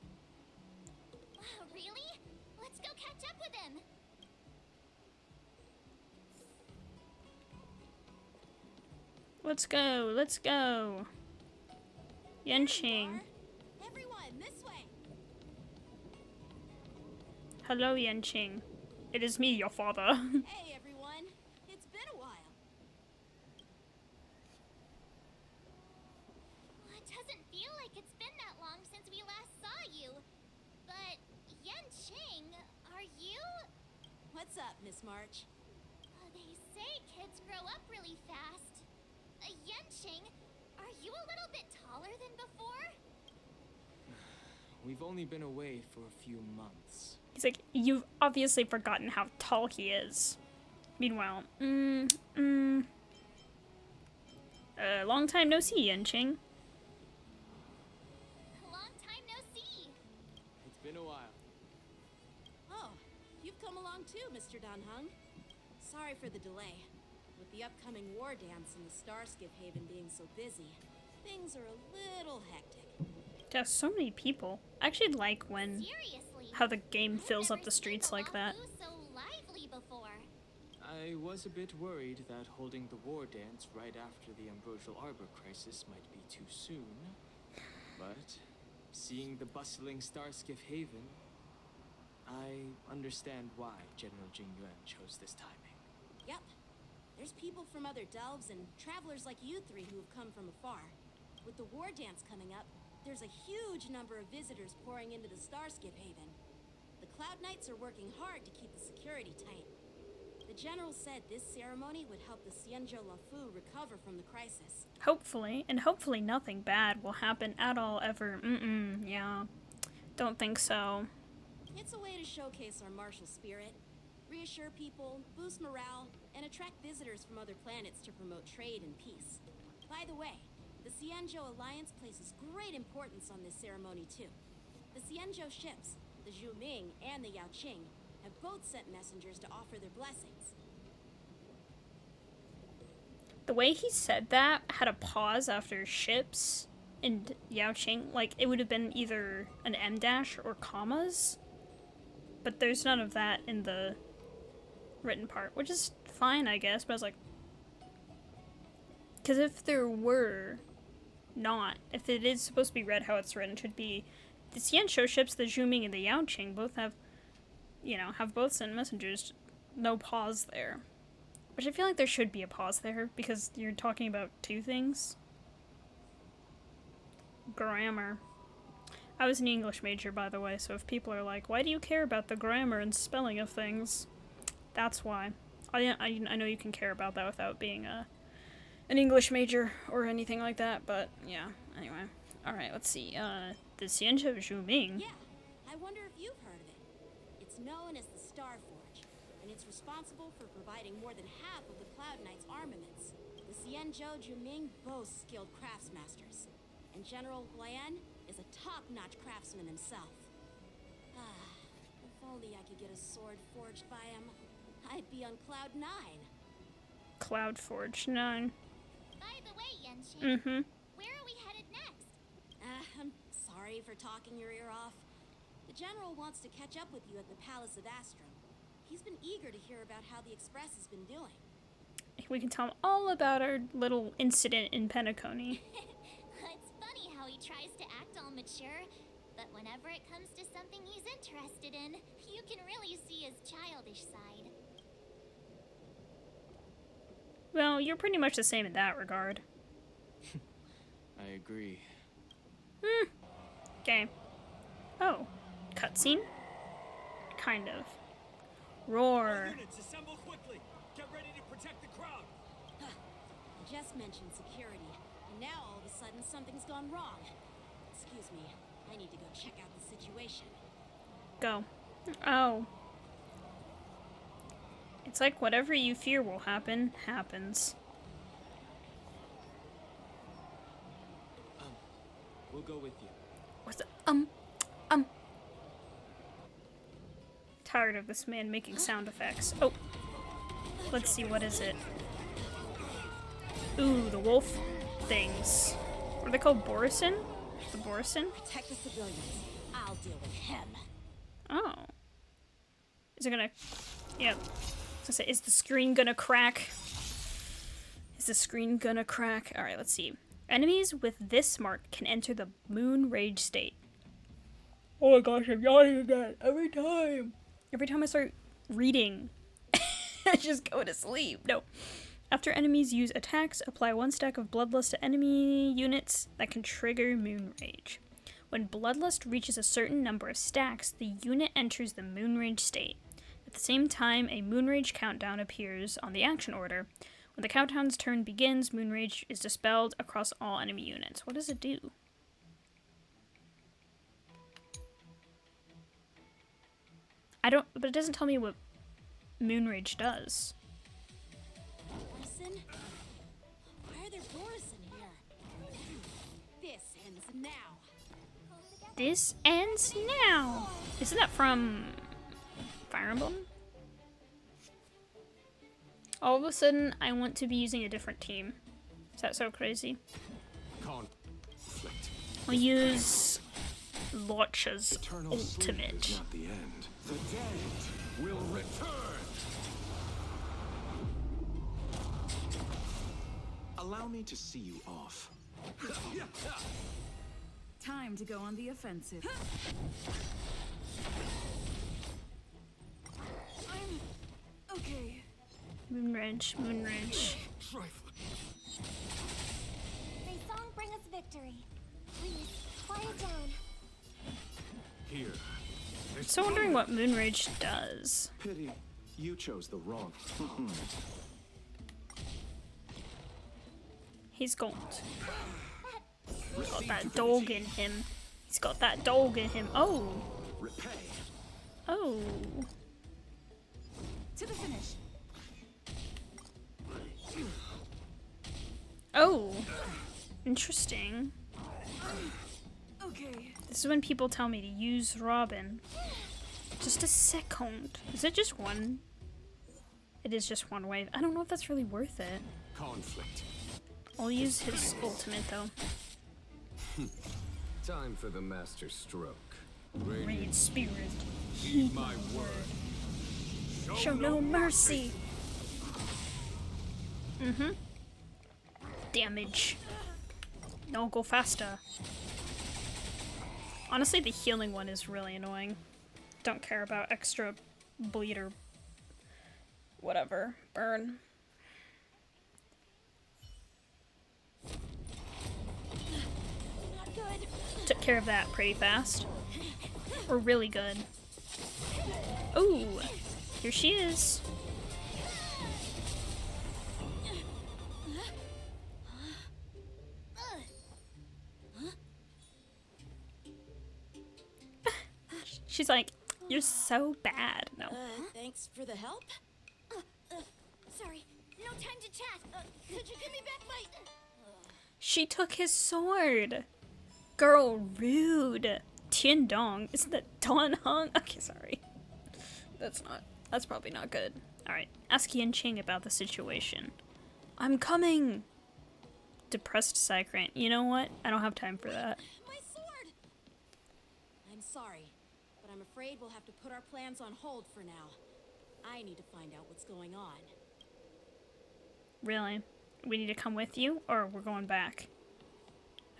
Wow, really? Let's go catch up with him. Let's go, let's go. Yanqing. Everyone, this way. Hello, Yanqing. It is me, your father. Hey, everyone. It's been a while. Well, it doesn't feel like it's been that long since we last saw you. But, Yanqing, are you... What's up, Miss March? They say kids grow up really fast. Yanqing, are you a little bit taller than before? We've only been away for a few months. He's like, you've obviously forgotten how tall he is. Meanwhile, long time no see, Yanqing. Long time no see. It's been a while. Oh, you've come along too, Mr. Don Hung. Sorry for the delay. With the upcoming war dance and the Starskiff Haven being so busy, things are a little hectic. There's so many people. I actually like when Seriously. how the game I've fills up never the seen streets the like that. Lafu so lively before. I was a bit worried that holding the war dance right after the Ambrosial Arbor crisis might be too soon. But seeing the bustling Starskiff Haven, I understand why General Jingyuan chose this timing. Yep. There's people from other delves and travelers like you three who have come from afar. With the war dance coming up, there's a huge number of visitors pouring into the Starskiff Haven. The Cloud Knights are working hard to keep the security tight. The General said this ceremony would help the Xianzhou Lafu recover from the crisis. Hopefully, and hopefully nothing bad will happen at all ever. Yeah. Don't think so. It's a way to showcase our martial spirit, reassure people, boost morale, and attract visitors from other planets to promote trade and peace. By the way, the Xianzhou Alliance places great importance on this ceremony too. The Xianzhou ships, the Zhu Ming and the Yaoqing, have both sent messengers to offer their blessings. The way he said that had a pause after ships and Yaoqing, like it would have been either an M dash or commas. But there's none of that in the written part, which is fine, I guess, but I was like, because if there were not, if it is supposed to be read how it's written, it should be the Xianzhou ships, the Zhuming and the Yaoqing both have, you know, have both sent messengers, no pause there. Which I feel like there should be a pause there, because you're talking about two things. Grammar. I was an English major, by the way, so if people are like, why do you care about the grammar and spelling of things? That's why. I know you can care about that without being an English major or anything like that, but yeah, anyway. Alright, let's see. The Xianzhou Zhuming. Yeah, I wonder if you've heard of it. It's known as the Star Forge, and it's responsible for providing more than half of the Cloud Knight's armaments. The Xianzhou Zhuming boasts skilled craftsmasters, and General Huayan is a top-notch craftsman himself. If only I could get a sword forged by him, I'd be on Cloud 9. Cloud Forge 9. By the way, Xianzhou, where are we headed next? I'm sorry for talking your ear off. The General wants to catch up with you at the Palace of Astrum. He's been eager to hear about how the Express has been doing. We can tell him all about our little incident in Penacony. It's funny how he tries to act all mature, but whenever it comes to something he's interested in, you can really see his childish side. Well, you're pretty much the same in that regard. I agree. Okay. Oh. Cutscene? Kind of. Roar. Units, assemble quickly. Get ready to protect the crowd. I just mentioned security, and now all of a sudden something's gone wrong. Excuse me, I need to go check out the situation. Go. Oh. It's like whatever you fear will happen, happens. We'll go with you. What's the, Tired of this man making sound effects. Oh. Let's see, what is it? Ooh, the wolf things. What are they called? Borison? The Borison? Protect the civilians. I'll deal with him. Oh. Is it gonna... Yeah. I was gonna say, is the screen gonna crack? Is the screen gonna crack? Alright, let's see. Enemies with this mark can enter the moon rage state. Oh my gosh, I'm yawning again. Every time. Every time I start reading, I just go to sleep. No. After enemies use attacks, apply 1 stack of Bloodlust to enemy units that can trigger Moon Rage. When Bloodlust reaches a certain number of stacks, the unit enters the Moon Rage state. At the same time, a Moon Rage countdown appears on the action order. When the countdown's turn begins, Moon Rage is dispelled across all enemy units. What does it do? But it doesn't tell me what Moon Rage does. Listen? Why are there doors in here? This ends now. This ends now! Isn't that from Fire Emblem? All of a sudden, I want to be using a different team. Is that so crazy? Conflict. We'll use Lotcha's Eternal sleep ultimate. is not the end. The dead will return. Allow me to see you off. Time to go on the offensive. I'm okay. Moon Rage, Moon Rage. May song bring us victory. Please, quiet down. Here. So wondering what Moon Rage does. Pity. You chose the wrong. He's got that dog in him. He's got that dog in him. Oh. Repay. Oh. To the finish. Oh. Interesting. Okay. This is when people tell me to use Robin. Just a second. Is it just one? It is just one wave. I don't know if that's really worth it. Conflict. I'll use his ultimate though. Time for the master stroke. Radiant Spirit. Heed my word. Show no mercy. Mm-hmm. Damage. No, go faster. Honestly, the healing one is really annoying. Don't care about extra bleed or whatever. Burn. Not good. Took care of that pretty fast. We're really good. Ooh, here she is. She's like, you're so bad. No. Thanks for the help. Sorry, no time to chat. Could you give me back my... She took his sword. Girl, rude. Tian Dong. Isn't that Don Hung? Okay, sorry. That's probably not good. Alright, ask Xianzhou about the situation. I'm coming! Depressed Cycrant. You know what? I don't have time for that. My sword! I'm sorry, but I'm afraid we'll have to put our plans on hold for now. I need to find out what's going on. Really? We need to come with you, or we're going back?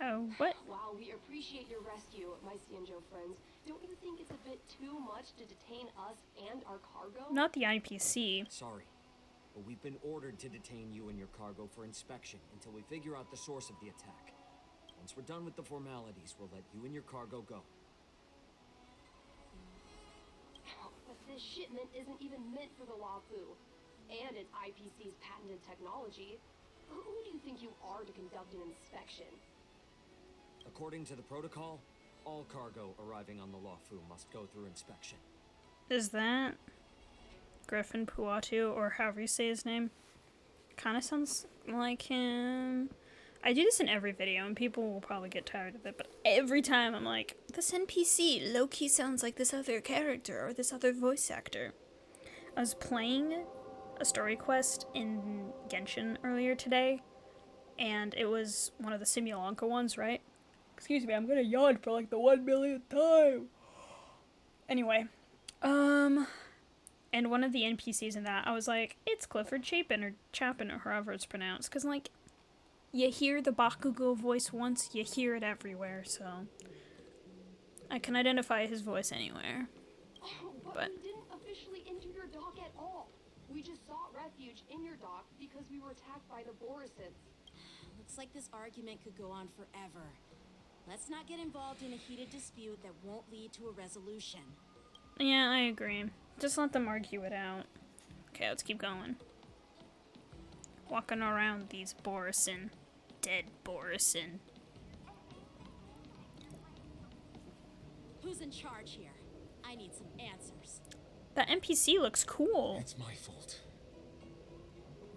Oh, what? While we appreciate your rescue, my Xianzhou friends, don't you think it's a bit too much to detain us and our cargo? Not the IPC. Sorry, but we've been ordered to detain you and your cargo for inspection until we figure out the source of the attack. Once we're done with the formalities, we'll let you and your cargo go. But this shipment isn't even meant for the Luofu, and it's IPC's patented technology. Who do you think you are to conduct an inspection? According to the protocol, all cargo arriving on the Luofu must go through inspection. Is that Griffin Puatu, or however you say his name? Kinda sounds like him. I do this in every video, and people will probably get tired of it, but every time I'm like, this NPC low-key sounds like this other character, or this other voice actor. I was playing a story quest in Genshin earlier today, and it was one of the Simulanka ones, right? Excuse me, I'm gonna yawn for like the 1 millionth time. Anyway, and one of the NPCs in that, I was like, it's Clifford Chapin, or Chapin, or however it's pronounced, because, like, you hear the Bakugo voice once, you hear it everywhere, so I can identify his voice anywhere. Oh, But we didn't officially enter your dock at all. We just sought refuge in your dock because we were attacked by the Borisons. Looks like this argument could go on forever. Let's not get involved in a heated dispute that won't lead to a resolution. yeah, I agree. Just let them argue it out. Okay, let's keep going. Walking around these Borison. Dead Borison. Who's in charge here? I need some answers. That NPC looks cool. It's my fault.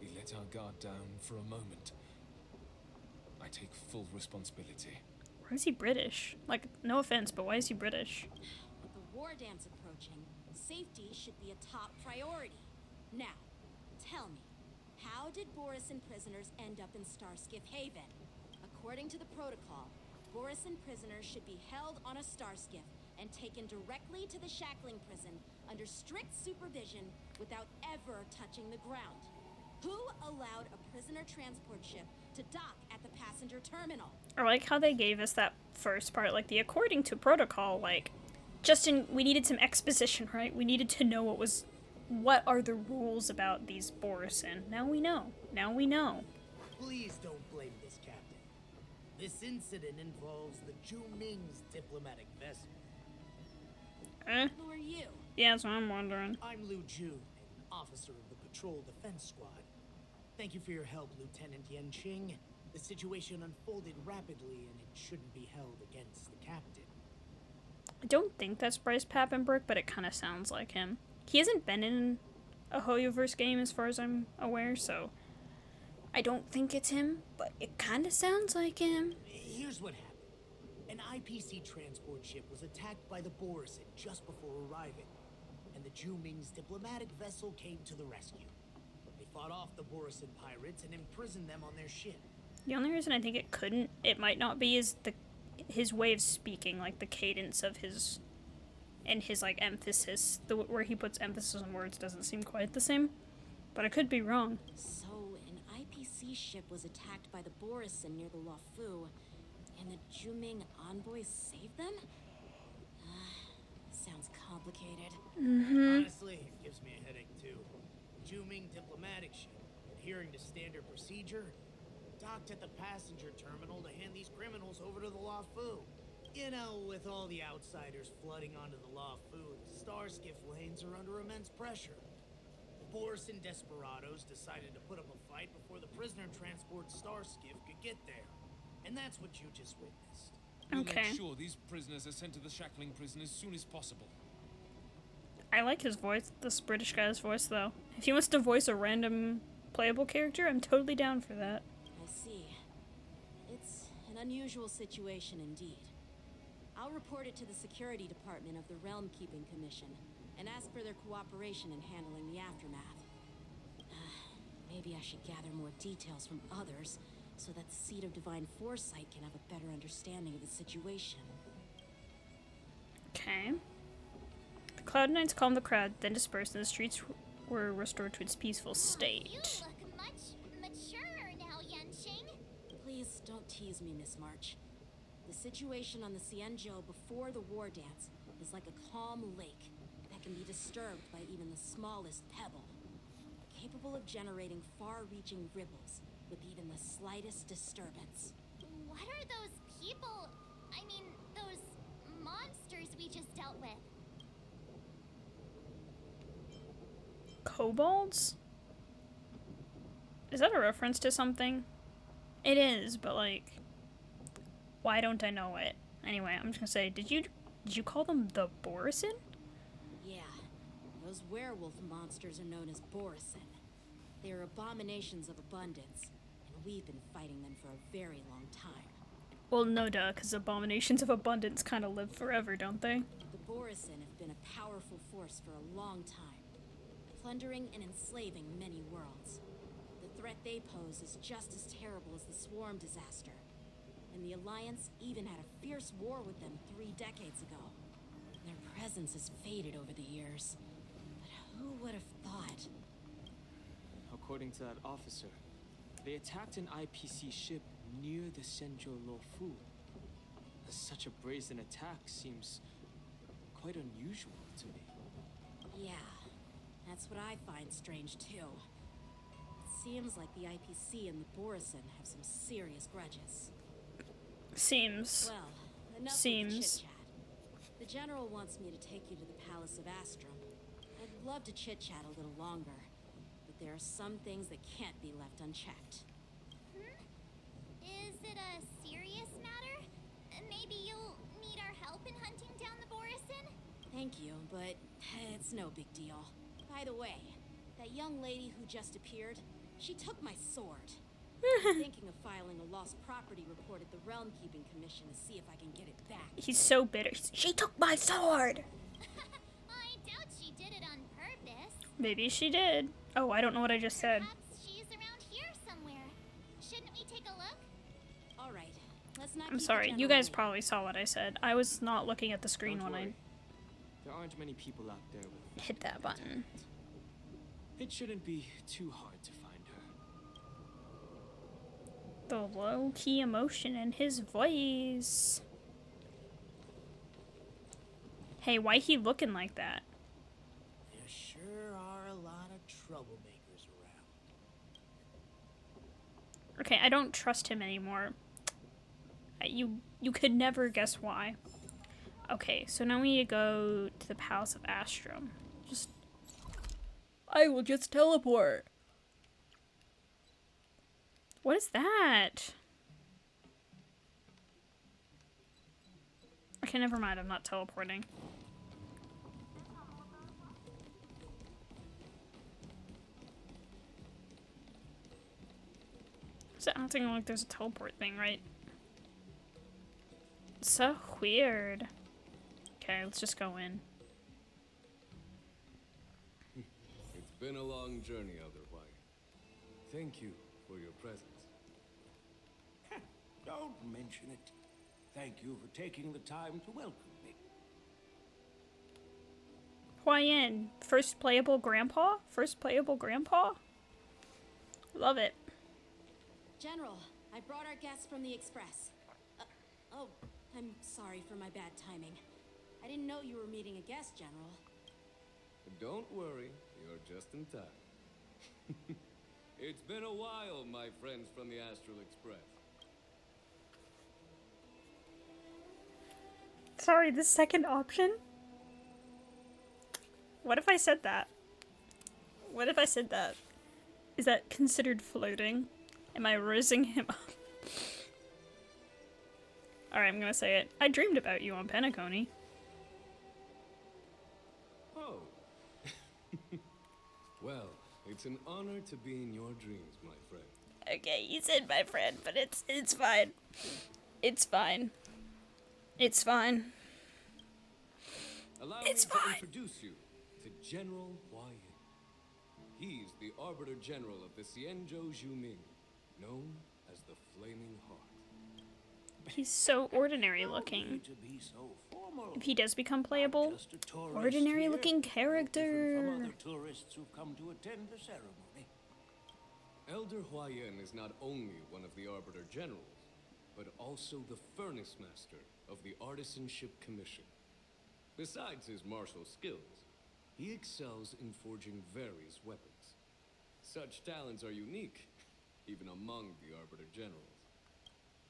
We let our guard down for a moment. I take full responsibility. Why is he British? Like, no offense, but why is he British? With the war dance approaching, safety should be a top priority. Now, tell me, how did Borison prisoners end up in Starskiff Haven? According to the protocol, Borison prisoners should be held on a Starskiff and taken directly to the shackling prison under strict supervision without ever touching the ground. Who allowed a prisoner transport ship to dock at the passenger terminal? I like how they gave us that first part, like the according to protocol, like, we needed some exposition, right? We needed to know what are the rules about these Borison. Now we know. Now we know. Please don't blame this, Captain. This incident involves the Zhu Ming's diplomatic vessel. Who are you? Yeah, that's what I'm wondering. I'm Liu Jun, an officer of the Patrol Defense Squad. Thank you for your help, Lieutenant Xianzhou. The situation unfolded rapidly, and it shouldn't be held against the captain. I don't think that's Bryce Papenbrook, but it kind of sounds like him. He hasn't been in a Hoyoverse game as far as I'm aware, so I don't think it's him, but it kind of sounds like him. Here's what happened. An IPC transport ship was attacked by the Borison just before arriving, and the Zhu Ming's diplomatic vessel came to the rescue. They fought off the Borison pirates and imprisoned them on their ship. The only reason I think it might not be is his way of speaking, like the cadence of his and his like emphasis, where he puts emphasis on words, doesn't seem quite the same. But I could be wrong. So, an IPC ship was attacked by the Borison near the Luofu, and the Juming envoys saved them? Sounds complicated. Honestly, it gives me a headache too. Juming diplomatic ship, adhering to standard procedure, docked at the passenger terminal to hand these criminals over to the Luofu. You know, with all the outsiders flooding onto the Luofu, the star skiff lanes are under immense pressure. The Borison desperados decided to put up a fight before the prisoner transport star skiff could get there. And that's what you just witnessed. We'll Okay. make sure these prisoners are sent to the shackling prison as soon as possible. I like his voice, this British guy's voice, though. If he wants to voice a random playable character, I'm totally down for that. I see. It's an unusual situation indeed. I'll report it to the security department of the Realm Keeping Commission and ask for their cooperation in handling the aftermath. Maybe I should gather more details from others so that the Seat of Divine Foresight can have a better understanding of the situation. Okay. The Cloud Knights calmed the crowd, then dispersed, and the streets were restored to its peaceful state. You look much maturer now, Yanqing. Please don't tease me, Miss March. The situation on the Xianzhou before the war dance is like a calm lake that can be disturbed by even the smallest pebble, capable of generating far-reaching ripples with even the slightest disturbance. What are those people? I mean, those monsters we just dealt with? Kobolds? Is that a reference to something? It is, but like, why don't I know it? Anyway, I'm just gonna say, did you call them the Borison? Yeah, those werewolf monsters are known as Borison. They are abominations of abundance, and we've been fighting them for a very long time. Well, no duh, because abominations of abundance kind of live forever, don't they? The Borison have been a powerful force for a long time, plundering and enslaving many worlds. The threat they pose is just as terrible as the Swarm disaster, and the Alliance even had a fierce war with them 3 decades ago. Their presence has faded over the years, but who would have thought? According to that officer, they attacked an IPC ship near the Xianzhou Luofu. Such a brazen attack seems quite unusual to me. Yeah, that's what I find strange too. It seems like the IPC and the Borison have some serious grudges. Seems. Well, enough Seems. with the chit-chat. The General wants me to take you to the Palace of Astrum. I'd love to chit-chat a little longer, but there are some things that can't be left unchecked. Is it a serious matter? Maybe you'll need our help in hunting down the Borison? Thank you, but it's no big deal. By the way, that young lady who just appeared, she took my sword. I'm thinking of filing a lost property report at the Realm Keeping Commission to see if I can get it back. He's so bitter. She took my sword! I doubt she did it on purpose. Maybe she did. Oh, I don't know what I just said. Perhaps she's around here somewhere. Shouldn't we take a look? All right, let's not I'm keep sorry, the you General guys waiting. probably saw what I said. I was not looking at the screen Don't when worry. There aren't many people out there with I hit that button. It shouldn't be too hard to find her. The low-key emotion in his voice. Hey, why he looking like that? There sure are a lot of troublemakers around. Okay, I don't trust him anymore. You could never guess why. Okay, so now we need to go to the Palace of Astrum. I will just teleport. What is that? Okay, never mind, I'm not teleporting. Is it acting like there's a teleport thing, right? So weird. Okay, let's just go in. It's been a long journey, Elder White. Thank you for your presence. Don't mention it. Thank you for taking the time to welcome me. Huayan, first playable grandpa? First playable grandpa? Love it. General, I brought our guests from the Express. Oh, I'm sorry for my bad timing. I didn't know you were meeting a guest, General. Don't worry, you're just in time. It's been a while, my friends from the Astral Express. Sorry, the second option? What if I said that? What if I said that? Is that considered flirting? Am I raising him up? Alright, I'm gonna say it. I dreamed about you on Penacony. Oh. Well, it's an honor to be in your dreams, my friend. Okay, you said my friend, but it's fine. It's fine. It's fine. Allow me to introduce you to General Huayan. He's the Arbiter General of the Xianzhou Zhuming, known as the Flaming Heart. He's so ordinary looking. If he does become playable, ordinary looking character. From other tourists who've come to attend the ceremony. Elder Huayan is not only one of the Arbiter Generals, but also the Furnace Master of the Artisanship Commission. Besides his martial skills, he excels in forging various weapons. Such talents are unique, even among the Arbiter Generals.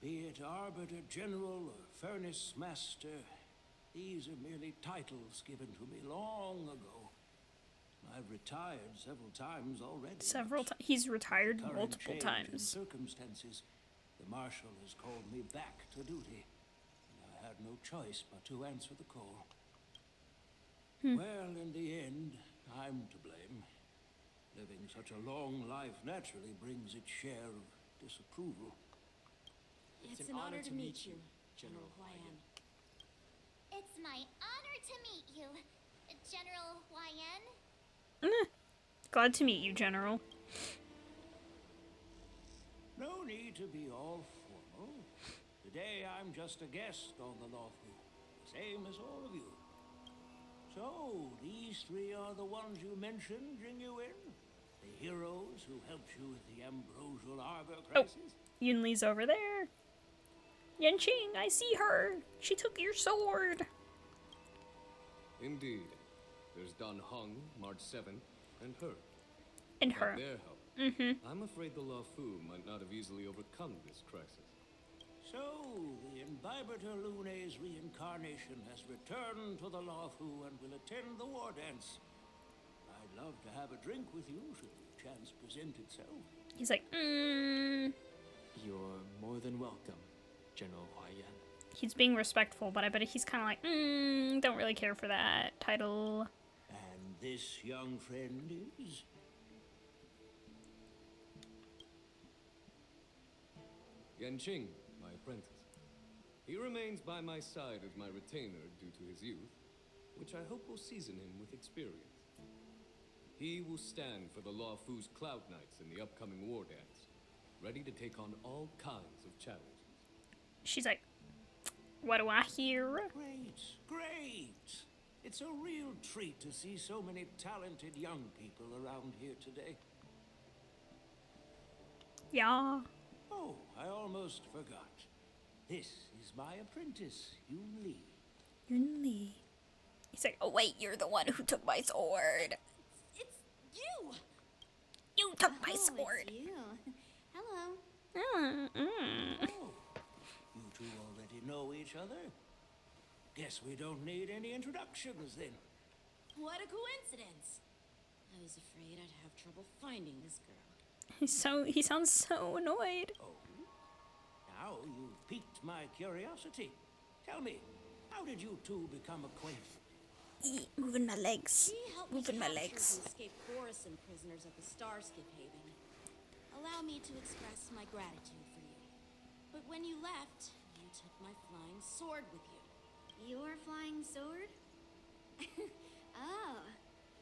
Be it Arbiter General or Furnace Master, these are merely titles given to me long ago. I've retired several times already. He's retired Current multiple change times. in circumstances, the Marshal has called me back to duty. And I had no choice but to answer the call. Well, in the end, I'm to blame. Living such a long life naturally brings its share of disapproval. It's an honor to meet you, General Huayan. It's my honor to meet you, General Huayan. Glad to meet you, General. No need to be all formal. Today I'm just a guest on the Lawful, same as all of you. So, these three are the ones you mentioned, Jingyuin? The heroes who helped you with the Ambrosial Arbor crisis? Oh, Yunli's over there. Yanqing, I see her. She took your sword. Indeed. There's Dan Heng, March 7th, and her. And Without her. their help, I'm afraid the Luofu might not have easily overcome this crisis. So, the Imbibiter Lune's reincarnation has returned to the Luofu and will attend the war dance. I'd love to have a drink with you should the chance present itself. He's like, You're more than welcome, General Huayan. He's being respectful, but I bet he's kind of like, don't really care for that title. And this young friend is? Yanqing, my apprentice. He remains by my side as my retainer due to his youth, which I hope will season him with experience. He will stand for the Luofu's Cloud Knights in the upcoming war dance, ready to take on all kinds of challenges. She's like, what do I hear? Great! It's a real treat to see so many talented young people around here today. Yeah. Oh, I almost forgot. This is my apprentice, Yunli. Yunli. He's like, oh wait, you're the one who took my sword. It's you! You took my sword. It's you. Hello. Oh, you two already know each other? Guess we don't need any introductions then. What a coincidence! I was afraid I'd have trouble finding this girl. He sounds so annoyed. Oh, now you've piqued my curiosity. Tell me, how did you two become acquainted? Moving my legs. She helped Moving me my capture legs. the escaped Borisan prisoners at the Starskip Haven. Allow me to express my gratitude for you. But when you left, you took my flying sword with you. Your flying sword? Oh,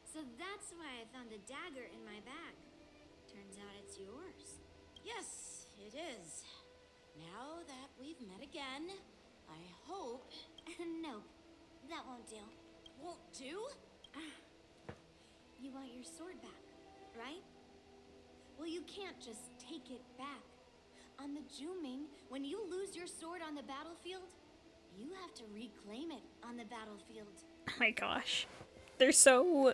so that's why I found a dagger in my bag. Turns out it's yours. Yes, it is. Now that we've met again, I hope... Nope, that won't do. Won't do? want your sword back, right? Well, you can't just take it back. On the Juming, when you lose your sword on the battlefield, you have to reclaim it on the battlefield. Oh my gosh. They're so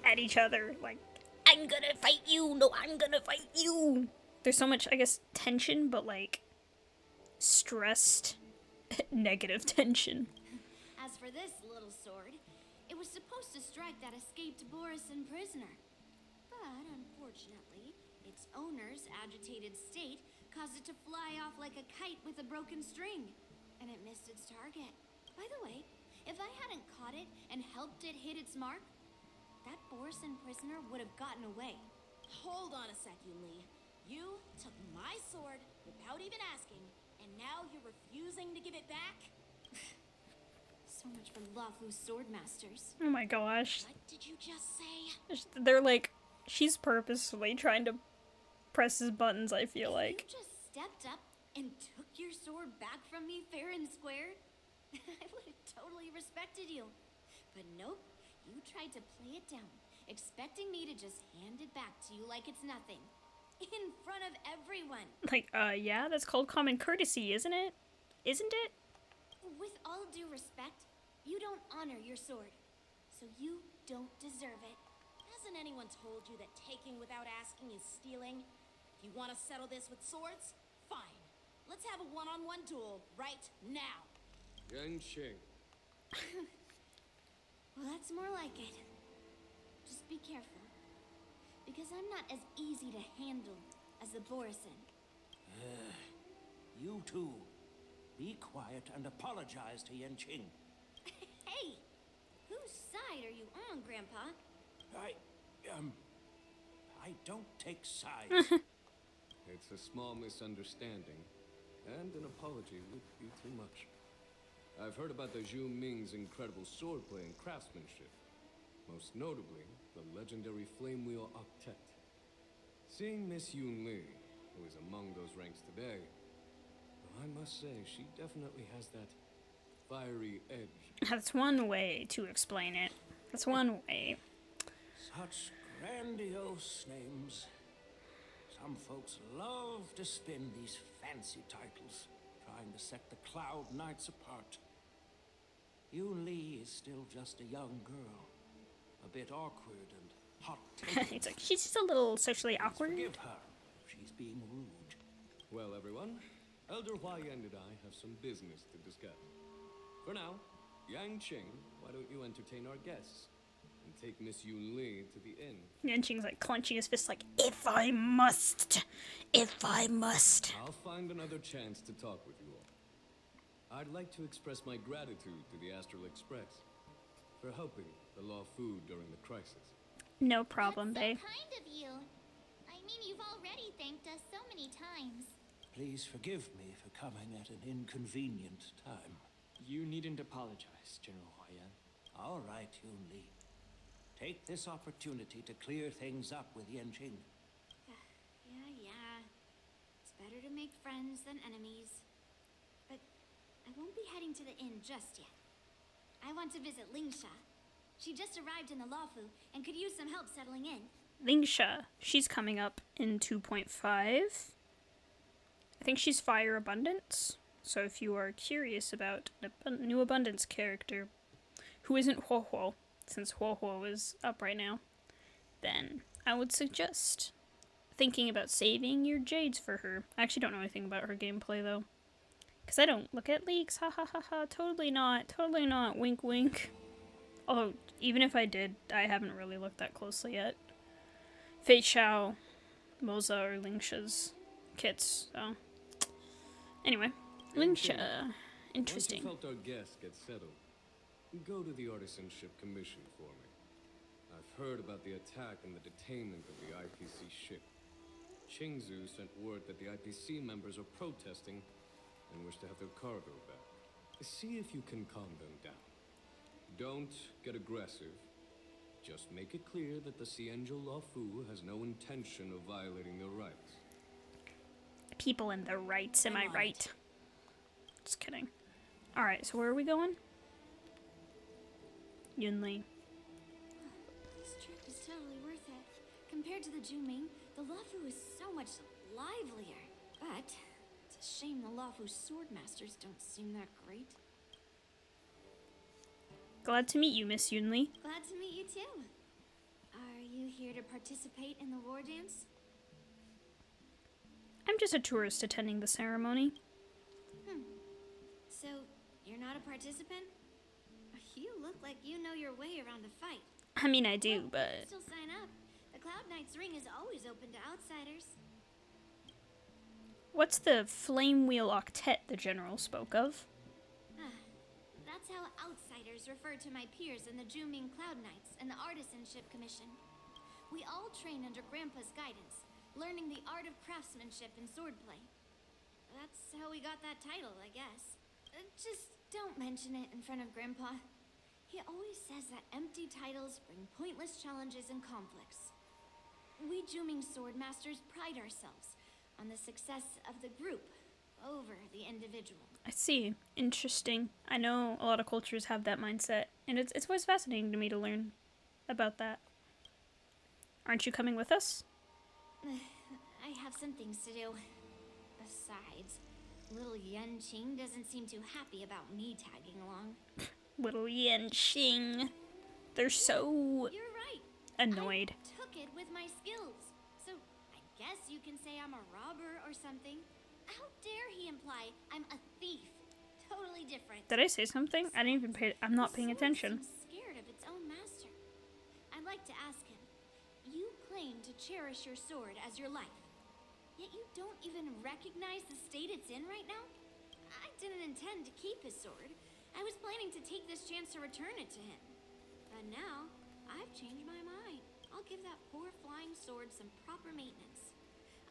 at each other. Like, I'm gonna fight you. No, I'm gonna fight you. There's so much, I guess, tension, but like stressed, negative tension. As for this little sword, it was supposed to strike that escaped Borisin prisoner. But unfortunately, its owner's agitated state caused it to fly off like a kite with a broken string, and it missed its target. By the way, if I hadn't caught it and helped it hit its mark, that Borisin prisoner would have gotten away. Hold on a sec, Yunli. You took my sword without even asking, and now you're refusing to give it back? So much for Lafu's sword masters. Oh my gosh. What did you just say? They're like, she's purposefully trying to press his buttons, I feel like. You just stepped up and took your sword back from me fair and square? I would have totally respected you. But nope, you tried to play it down, expecting me to just hand it back to you like it's nothing. In front of everyone. Like, yeah, that's called common courtesy, isn't it? Isn't it? With all due respect, you don't honor your sword. So you don't deserve it. Hasn't anyone told you that taking without asking is stealing? If you want to settle this with swords, fine. Let's have a one-on-one duel right now. Yanqing. Well, that's more like it. Just be careful. Because I'm not as easy to handle as the Borisin. You two, be quiet and apologize to Yanqing. Hey! Whose side are you on, Grandpa? I don't take sides. It's a small misunderstanding, and an apology would be too much. I've heard about the Zhu Ming's incredible swordplay and craftsmanship. Most notably, the legendary Flame Wheel Octet. Seeing Miss Yunli, who is among those ranks today, well, I must say, she definitely has that fiery edge. That's one way to explain it. That's one way. Such grandiose names. Some folks love to spin these fancy titles, trying to set the Cloud Knights apart. Yunli is still just a young girl. A bit awkward and hot-tempered. It's like, she's just a little socially awkward. Forgive her if she's being rude. Well, everyone, Elder Huayan and I have some business to discuss. For now, Yanqing, why don't you entertain our guests and take Miss Yunli to the inn? Yanqing's like clenching his fist like, if I must. If I must. I'll find another chance to talk with you all. I'd like to express my gratitude to the Astral Express for helping the Law Fu during the crisis. No problem, That's so babe. kind of you. I mean, you've already thanked us so many times. Please forgive me for coming at an inconvenient time. You needn't apologize, General Huayan. All right, Yunli. Take this opportunity to clear things up with Yanqing. Yeah. It's better to make friends than enemies. But I won't be heading to the inn just yet. I want to visit Lingsha. She just arrived in the Lafu and could use some help settling in. Lingsha, she's coming up in 2.5. I think she's Fire Abundance. So if you are curious about a new Abundance character who isn't Huohuo, since Huohuo is up right now, then I would suggest thinking about saving your jades for her. I actually don't know anything about her gameplay though. Because I don't look at leaks, ha ha ha ha, totally not, wink wink. Although, even if I did, I haven't really looked that closely yet. Fei Xiao, Moza, or Lingsha's kits, so. Anyway, Lingsha. Interesting. Once you felt our guests get settled, go to the Artisanship Commission for me. I've heard about the attack and the detainment of the IPC ship. Xianzhou sent word that the IPC members are protesting and wish to have their cargo back. See if you can calm them down. Don't get aggressive. Just make it clear that the Xianzhou Law Fu has no intention of violating their rights. People and their rights, am I right? Just kidding. Alright, so where are we going? Yunli. Compared to the Juming, the Luofu is so much livelier. But it's a shame the Luofu swordmasters don't seem that great. Glad to meet you, Miss Yunli. Glad to meet you too. Are you here to participate in the war dance? I'm just a tourist attending the ceremony. So, you're not a participant? You look like you know your way around a fight. I mean, I do, but... Still sign up. The Cloud Knight's ring is always open to outsiders. What's the Flame Wheel Octet the General spoke of? That's how outsiders refer to my peers in the Juming Cloud Knights and the Artisanship Commission. We all train under Grandpa's guidance, learning the art of craftsmanship and swordplay. That's how we got that title, I guess. Just don't mention it in front of Grandpa. He always says that empty titles bring pointless challenges and conflicts. We Juming swordmasters pride ourselves on the success of the group over the individual. I see. Interesting. I know a lot of cultures have that mindset, and it's always fascinating to me to learn about that. Aren't you coming with us? I have some things to do. Besides, little Yanqing doesn't seem too happy about me tagging along. Little Yanqing. They're so You're right. annoyed. I took it with my skills. So I guess you can say I'm a robber or something. How dare he imply I'm a thief? Totally different. Did I say something? I didn't even pay. I'm not paying attention. Seems scared of its own master. I'd like to ask him. You claim to cherish your sword as your life, yet you don't even recognize the state it's in right now? I didn't intend to keep his sword. I was planning to take this chance to return it to him. But now, I've changed my mind. I'll give that poor flying sword some proper maintenance.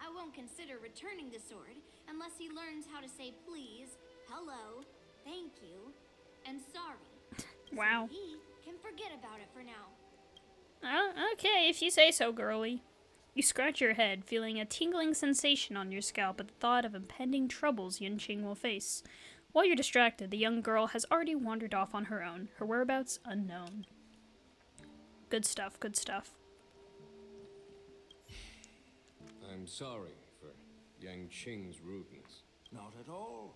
I won't consider returning the sword unless he learns how to say please, hello, thank you, and sorry. Wow. So he can forget about it for now. Okay, if you say so, girly. You scratch your head, feeling a tingling sensation on your scalp at the thought of impending troubles Yanqing will face. While you're distracted, the young girl has already wandered off on her own, her whereabouts unknown. Good stuff, good stuff. I'm sorry for Yanqing's rudeness. Not at all.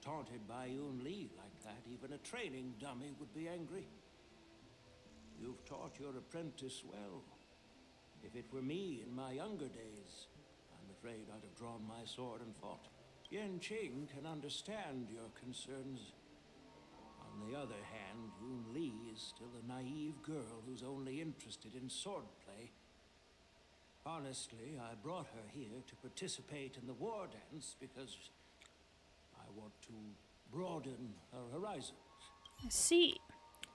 Taunted by Yun Li like that, even a training dummy would be angry. You've taught your apprentice well. If it were me in my younger days, I'm afraid I'd have drawn my sword and fought. Yanqing can understand your concerns. On the other hand, Yun Li is still a naive girl who's only interested in swordplay. Honestly, I brought her here to participate in the war dance because I want to broaden her horizons. I see.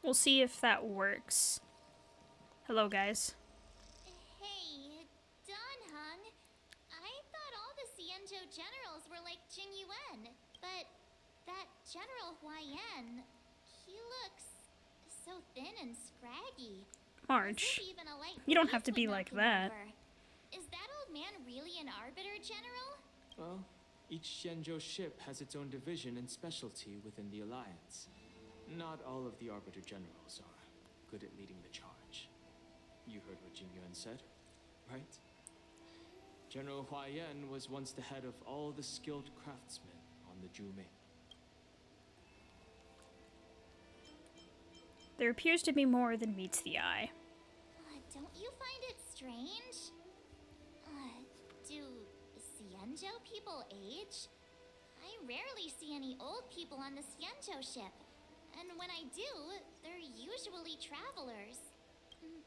We'll see if that works. Hello, guys. Hey, Donhung. I thought all the Xianzhou generals were like Jing Yuan, but that General Huayan, he looks so thin and scraggy. March, There's even a light you don't have breeze to be would knock like him that. over. Is that old man really an Arbiter General? Well, each Xianzhou ship has its own division and specialty within the Alliance. Not all of the Arbiter Generals are good at leading the charge. You heard what Jing Yuan said, right? General Huayan was once the head of all the skilled craftsmen on the Juming. There appears to be more than meets the eye. Don't you find it strange? Do Xianzhou people age? I rarely see any old people on the Xianzhou ship. And when I do, they're usually travelers.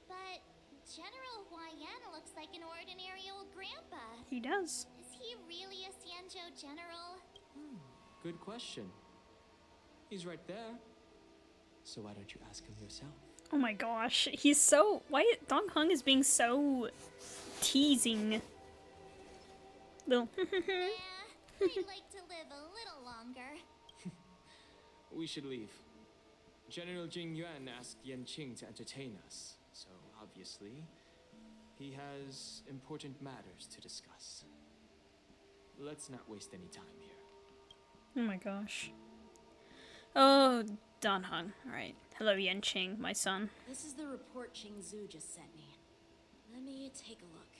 But General Huayan looks like an ordinary old grandpa. He does. Is he really a Xianzhou general? Good question. He's right there. So why don't you ask him yourself? Oh my gosh, he's so... Why Donghung is being so teasing. Little... I'd like to live a little longer. We should leave. General Jing Yuan asked Yanqing to entertain us, so obviously, he has important matters to discuss. Let's not waste any time here. Oh my gosh. Oh, Donghung. Alright. Hello, Yanqing, my son. This is the report Xianzhou just sent me. Let me take a look.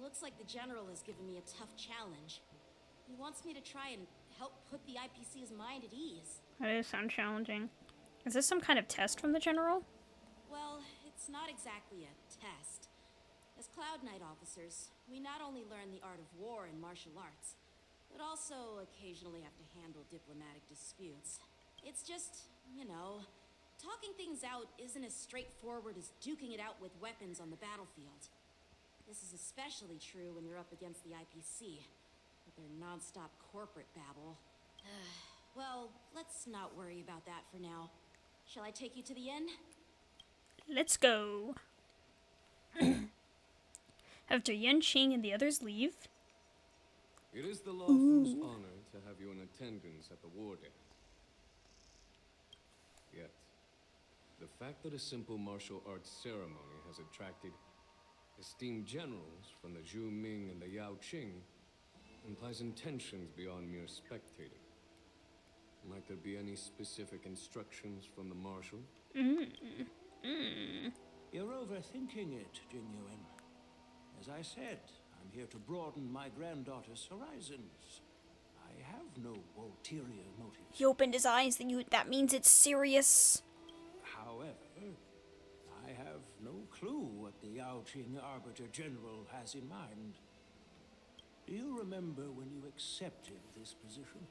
Looks like the general has given me a tough challenge. He wants me to try and help put the IPC's mind at ease. That does sound challenging. Is this some kind of test from the general? Well, it's not exactly a test. As Cloud Knight officers, we not only learn the art of war and martial arts, but also occasionally have to handle diplomatic disputes. It's just, you know, talking things out isn't as straightforward as duking it out with weapons on the battlefield. This is especially true when you're up against the IPC, with their non-stop corporate babble. Well, let's not worry about that for now. Shall I take you to the inn? Let's go. After Yanqing and the others leave. It is the Lawful's honor to have you in attendance at the war dance. Yet, the fact that a simple martial arts ceremony has attracted esteemed generals from the Zhu Ming and the Yao Qing implies intentions beyond mere spectating. Might there be any specific instructions from the marshal? You're overthinking it, Jingyuan. As I said, I'm here to broaden my granddaughter's horizons. I have no ulterior motives. He opened his eyes, that means it's serious. However, I have no clue what the Yaoqing Arbiter General has in mind. Do you remember when you accepted this position?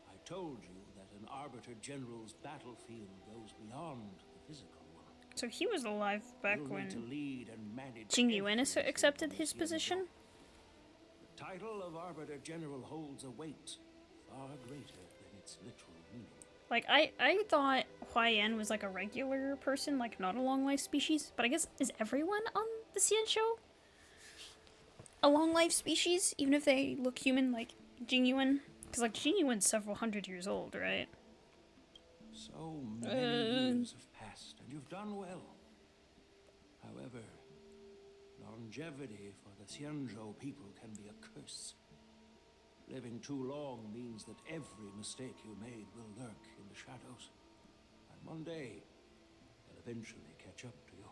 I told you that an Arbiter General's battlefield goes beyond the physical one. So he was alive back You'll when need to lead and manage Jing Yuan everything accepted on his Xianzhou. position. The title of Arbiter General holds a weight far greater than its literal meaning. Like, I thought Huaiyan was like a regular person, like not a long life species, but I guess, is everyone on the Xianzhou a long life species, even if they look human, like Jing Yuan? Because, like, Jing Yuan's several hundred years old, right? So many years have passed, and you've done well. However, longevity for the Xianzhou people can be a curse. Living too long means that every mistake you made will lurk in the shadows. And one day, they'll eventually catch up to you.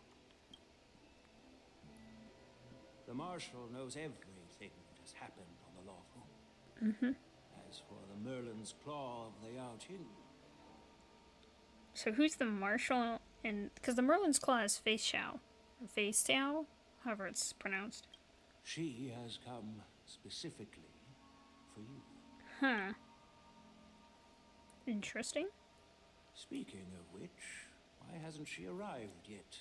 The Marshal knows everything that has happened on the Lawful. As for the Merlin's Claw of the Yao Qing, So who's the marshal? And because the Merlin's Claw is Fei Xiao, or Fei Xiao, however it's pronounced. she has come specifically for you. Huh. Interesting. Speaking of which, why hasn't she arrived yet?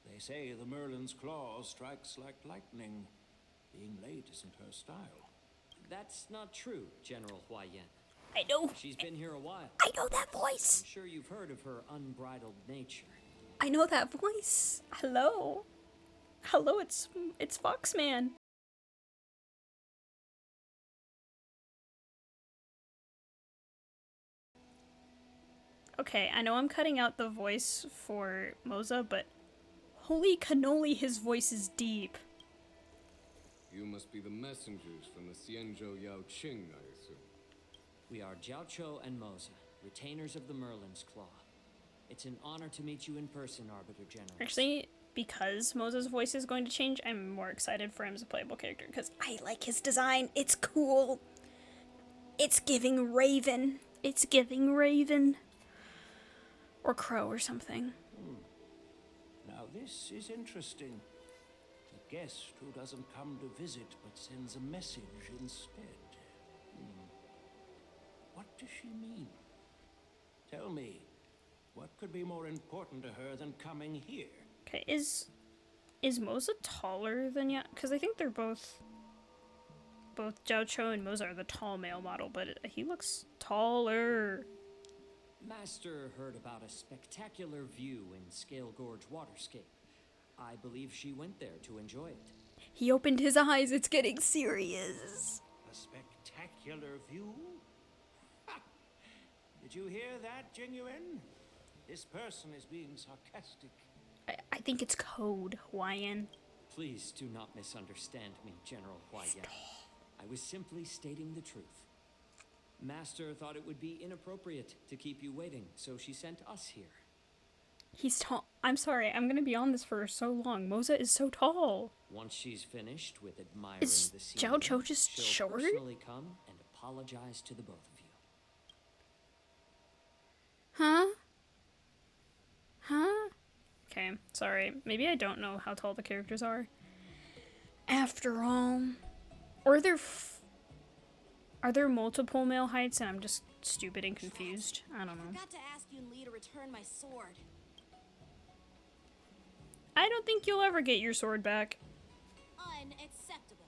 They say the Merlin's Claw strikes like lightning. Being late isn't her style. That's not true, General Huaiyan. I know. She's been here a while. I know that voice. I'm sure you've heard of her unbridled nature. I know that voice. Hello. Hello, it's Foxman. Okay, I know I'm cutting out the voice for Moza, but holy cannoli, his voice is deep. You must be the messengers from the Xianzhou Yao Qing, I assume. We are Jiaoqiu and Moza, retainers of the Merlin's Claw. It's an honor to meet you in person, Arbiter General. Actually, because Moza's voice is going to change, I'm more excited for him as a playable character, because I like his design. It's cool. It's giving Raven. It's giving Raven. Or Crow or something. Now this is interesting. A guest who doesn't come to visit but sends a message instead. What does she mean? Tell me, what could be more important to her than coming here? Okay, is Moza taller than Because I think they're both Jiaoqiu and Moza are the tall male model, but he looks taller. Master heard about a spectacular view in Scale Gorge Waterscape. I believe she went there to enjoy it. He opened his eyes. It's getting serious. A spectacular view? Ha! Did you hear that, Jingyuan? This person is being sarcastic. I think it's code, Hawaiian. Please do not misunderstand me, General Huaiyan. I was simply stating the truth. Master thought it would be inappropriate to keep you waiting, so she sent us here. He's tall. I'm sorry, I'm gonna be on this for so long. Moza is so tall. Once she's finished with admiring Is the scene, Xianzhou just she'll short? personally come and apologize to the both of you. Huh? Huh? Okay, sorry. Maybe I don't know how tall the characters are. After all. Or are there multiple male heights and I'm just stupid and confused? I don't know. I forgot to ask Yun Li to return my sword. I don't think you'll ever get your sword back. Unacceptable.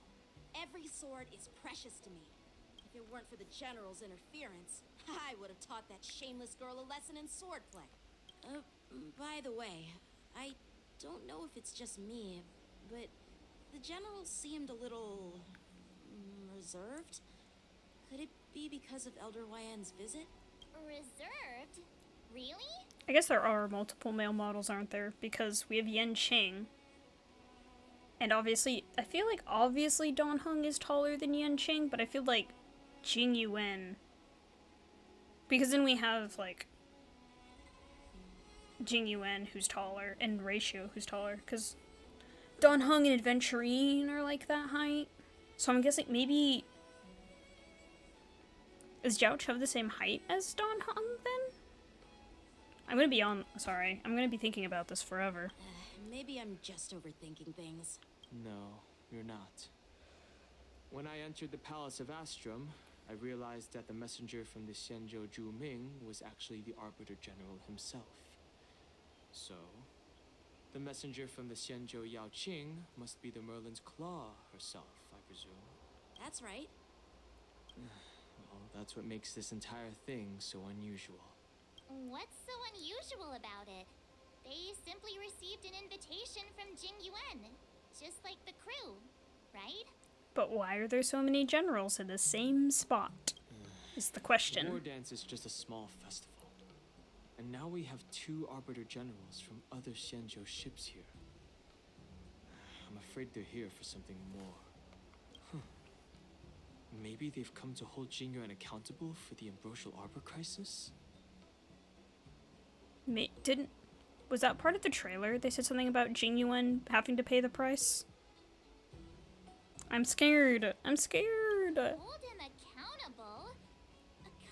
Every sword is precious to me. If it weren't for the General's interference, I would have taught that shameless girl a lesson in swordplay. By the way, I don't know if it's just me, but the General seemed a little reserved. Could it be because of Elder Yan's visit? Reserved? Really? I guess there are multiple male models, aren't there? Because we have Yen Qing. And obviously, I feel like obviously Dan Heng is taller than Yen Qing, but I feel like Jing Yuan. Because then we have, like, Jing Yuan who's taller, and Ratio who's taller. Because Dan Heng and Adventurine are like that height. So I'm guessing maybe... Is Zhao Chou the same height as Dan Heng then? I'm gonna be thinking about this forever. Maybe I'm just overthinking things. No, you're not. When I entered the Palace of Astrum, I realized that the messenger from the Xianzhou Zhu Ming was actually the Arbiter General himself. So, the messenger from the Xianzhou Yao Qing must be the Merlin's Claw herself, I presume. That's right. Well, that's what makes this entire thing so unusual. What's so unusual about it? They simply received an invitation from Jing Yuan, just like the crew, right? But why are there so many generals in the same spot? Is the question. The war dance is just a small festival. And now we have 2 Arbiter Generals from other Xianzhou ships here. I'm afraid they're here for something more. Maybe they've come to hold Jing Yuan accountable for the Ambrosial Arbor crisis? Was that part of the trailer? They said something about Jing Yuan having to pay the price? I'm scared. I'm scared. Hold him accountable?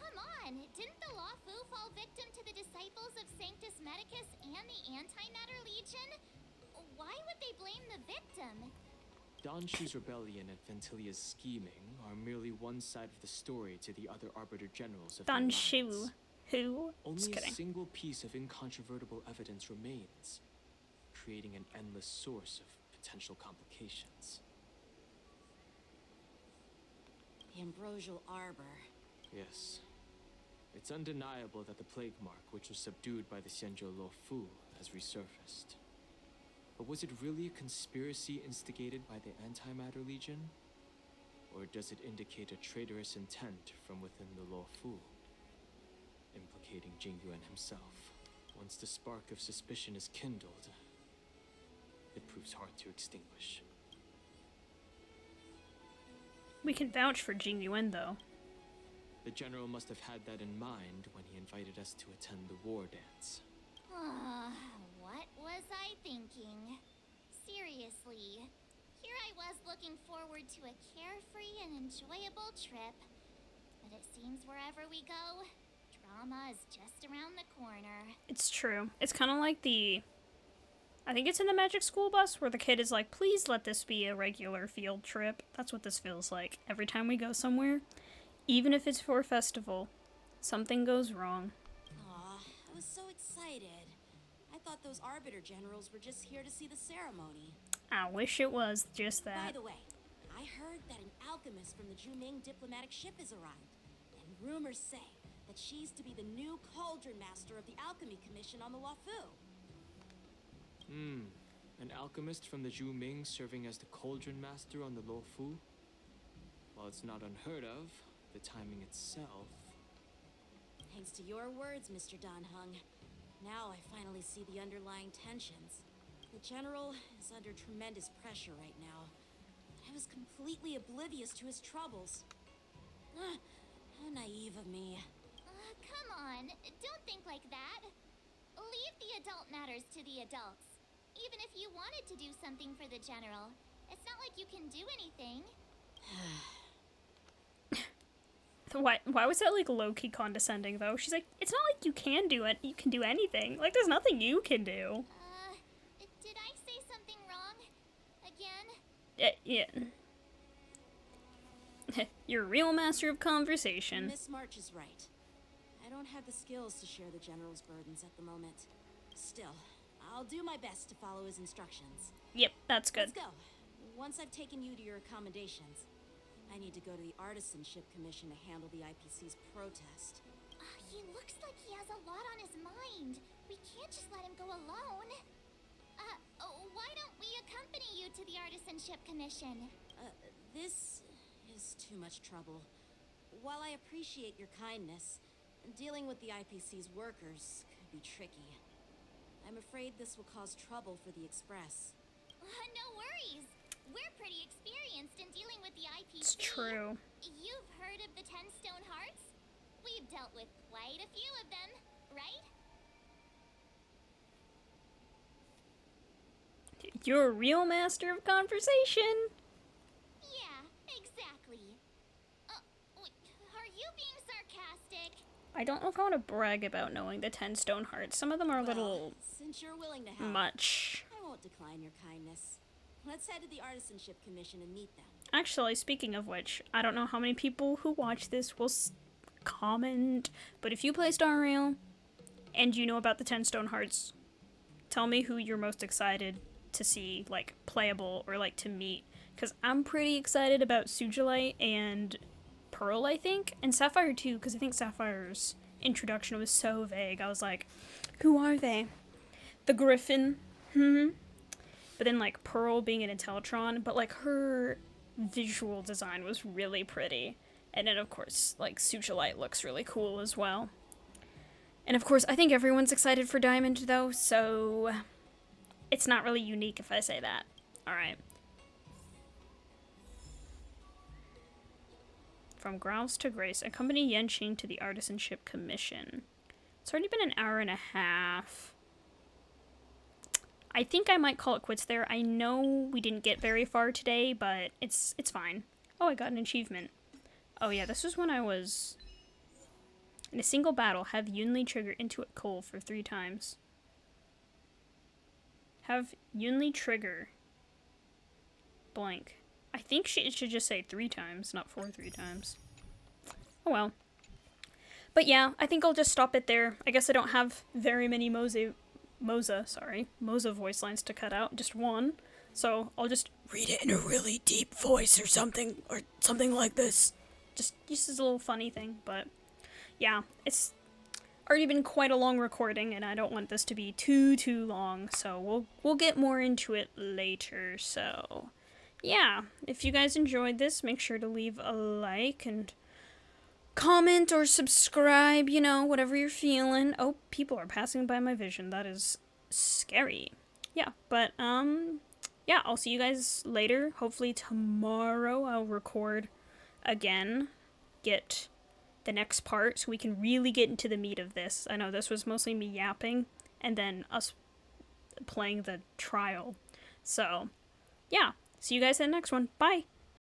Come on, didn't the Luofu fall victim to the disciples of Sanctus Medicus and the Antimatter Legion? Why would they blame the victim? Dan Shu's rebellion and Ventilia's scheming are merely one side of the story to the other Arbiter Generals of the Dan Alliance. Shu. Who? Only Just a kidding. single piece of incontrovertible evidence remains, creating an endless source of potential complications. The Ambrosial Arbor. Yes. It's undeniable that the plague mark, which was subdued by the Xianzhou Luofu, has resurfaced. But was it really a conspiracy instigated by the Antimatter Legion? Or does it indicate a traitorous intent from within the Luofu, implicating Jing Yuan himself? Once the spark of suspicion is kindled, it proves hard to extinguish. We can vouch for Jing Yuan, though. The General must have had that in mind when he invited us to attend the war dance. What was I thinking? Seriously, here I was looking forward to a carefree and enjoyable trip. But it seems wherever we go, drama is just around the corner. It's true. It's kind of like I think it's in the Magic School Bus where the kid is like, please let this be a regular field trip. That's what this feels like. Every time we go somewhere, even if it's for a festival, something goes wrong. Aw, I was so excited. I thought those Arbiter Generals were just here to see the ceremony. I wish it was just By that. the way, I heard that an alchemist from the Zhuming diplomatic ship has arrived. And rumors say that she's to be the new Cauldron Master of the Alchemy Commission on the Luofu. An alchemist from the Zhu Ming serving as the Cauldron Master on the Luofu? While it's not unheard of, the timing itself... Thanks to your words, Mr. Dan Heng. Now I finally see the underlying tensions. The General is under tremendous pressure right now. I was completely oblivious to his troubles. How naive of me. Come on, don't think like that. Leave the adult matters to the adults. Even if you wanted to do something for the general, it's not like you can do anything. Why was that like low-key condescending though? She's like, it's not like you can do it. You can do anything. Like, there's nothing you can do. Did I say something wrong? Again? Yeah. You're a real master of conversation. Miss March is right. I don't have the skills to share the general's burdens at the moment. Still, I'll do my best to follow his instructions. Yep, that's good. Let's go. Once I've taken you to your accommodations, I need to go to the Artisanship Commission to handle the IPC's protest. He looks like he has a lot on his mind. We can't just let him go alone. Why don't we accompany you to the Artisanship Commission? This is too much trouble. While I appreciate your kindness, dealing with the IPC's workers could be tricky. I'm afraid this will cause trouble for the Express. No worries. We're pretty experienced in dealing with the IPC. It's true. You've heard of the 10 Stone Hearts? We've dealt with quite a few of them, right? You're a real master of conversation. Yeah, exactly. Are you being sarcastic? I don't know if I want to brag about knowing the 10 Stone Hearts. Some of them are a little Since you're willing to help, much. I won't decline your kindness. Let's head to the Artisanship Commission and meet them. Actually, speaking of which, I don't know how many people who watch this will comment, but if you play Star Rail and you know about the 10 Stone Hearts, tell me who you're most excited to see, like, playable or, like, to meet. Because I'm pretty excited about Sujilite and Pearl, I think, and Sapphire too, because I think Sapphire's introduction was so vague. I was like, who are they? The Griffin? But then, like, Pearl being an Intellitron, but, like, her visual design was really pretty. And then, of course, like, Sujilite looks really cool as well. And, of course, I think everyone's excited for Diamond, though, so it's not really unique if I say that. Alright. From Grouse to Grace, accompany Yanqing to the Artisanship Commission. It's already been an hour and a half. I think I might call it quits there. I know we didn't get very far today, but it's fine. Oh, I got an achievement. Oh yeah, this was when I was... In a single battle, have Yunli trigger Intuit Coal for 3 times. Have Yunli trigger... blank. I think it should just say 3 times, not 3 times. Oh well. But yeah, I think I'll just stop it there. I guess I don't have very many Moza voice lines to cut out, just one. So I'll just read it in a really deep voice or something like this. Just as a little funny thing, but yeah, it's already been quite a long recording and I don't want this to be too long, so we'll get more into it later. So yeah, if you guys enjoyed this, make sure to leave a like and comment or subscribe, you know, whatever you're feeling. Oh, people are passing by my vision. That is scary. Yeah, but, yeah, I'll see you guys later. Hopefully tomorrow I'll record again, get the next part so we can really get into the meat of this. I know this was mostly me yapping and then us playing the trial. So, yeah, see you guys in the next one. Bye!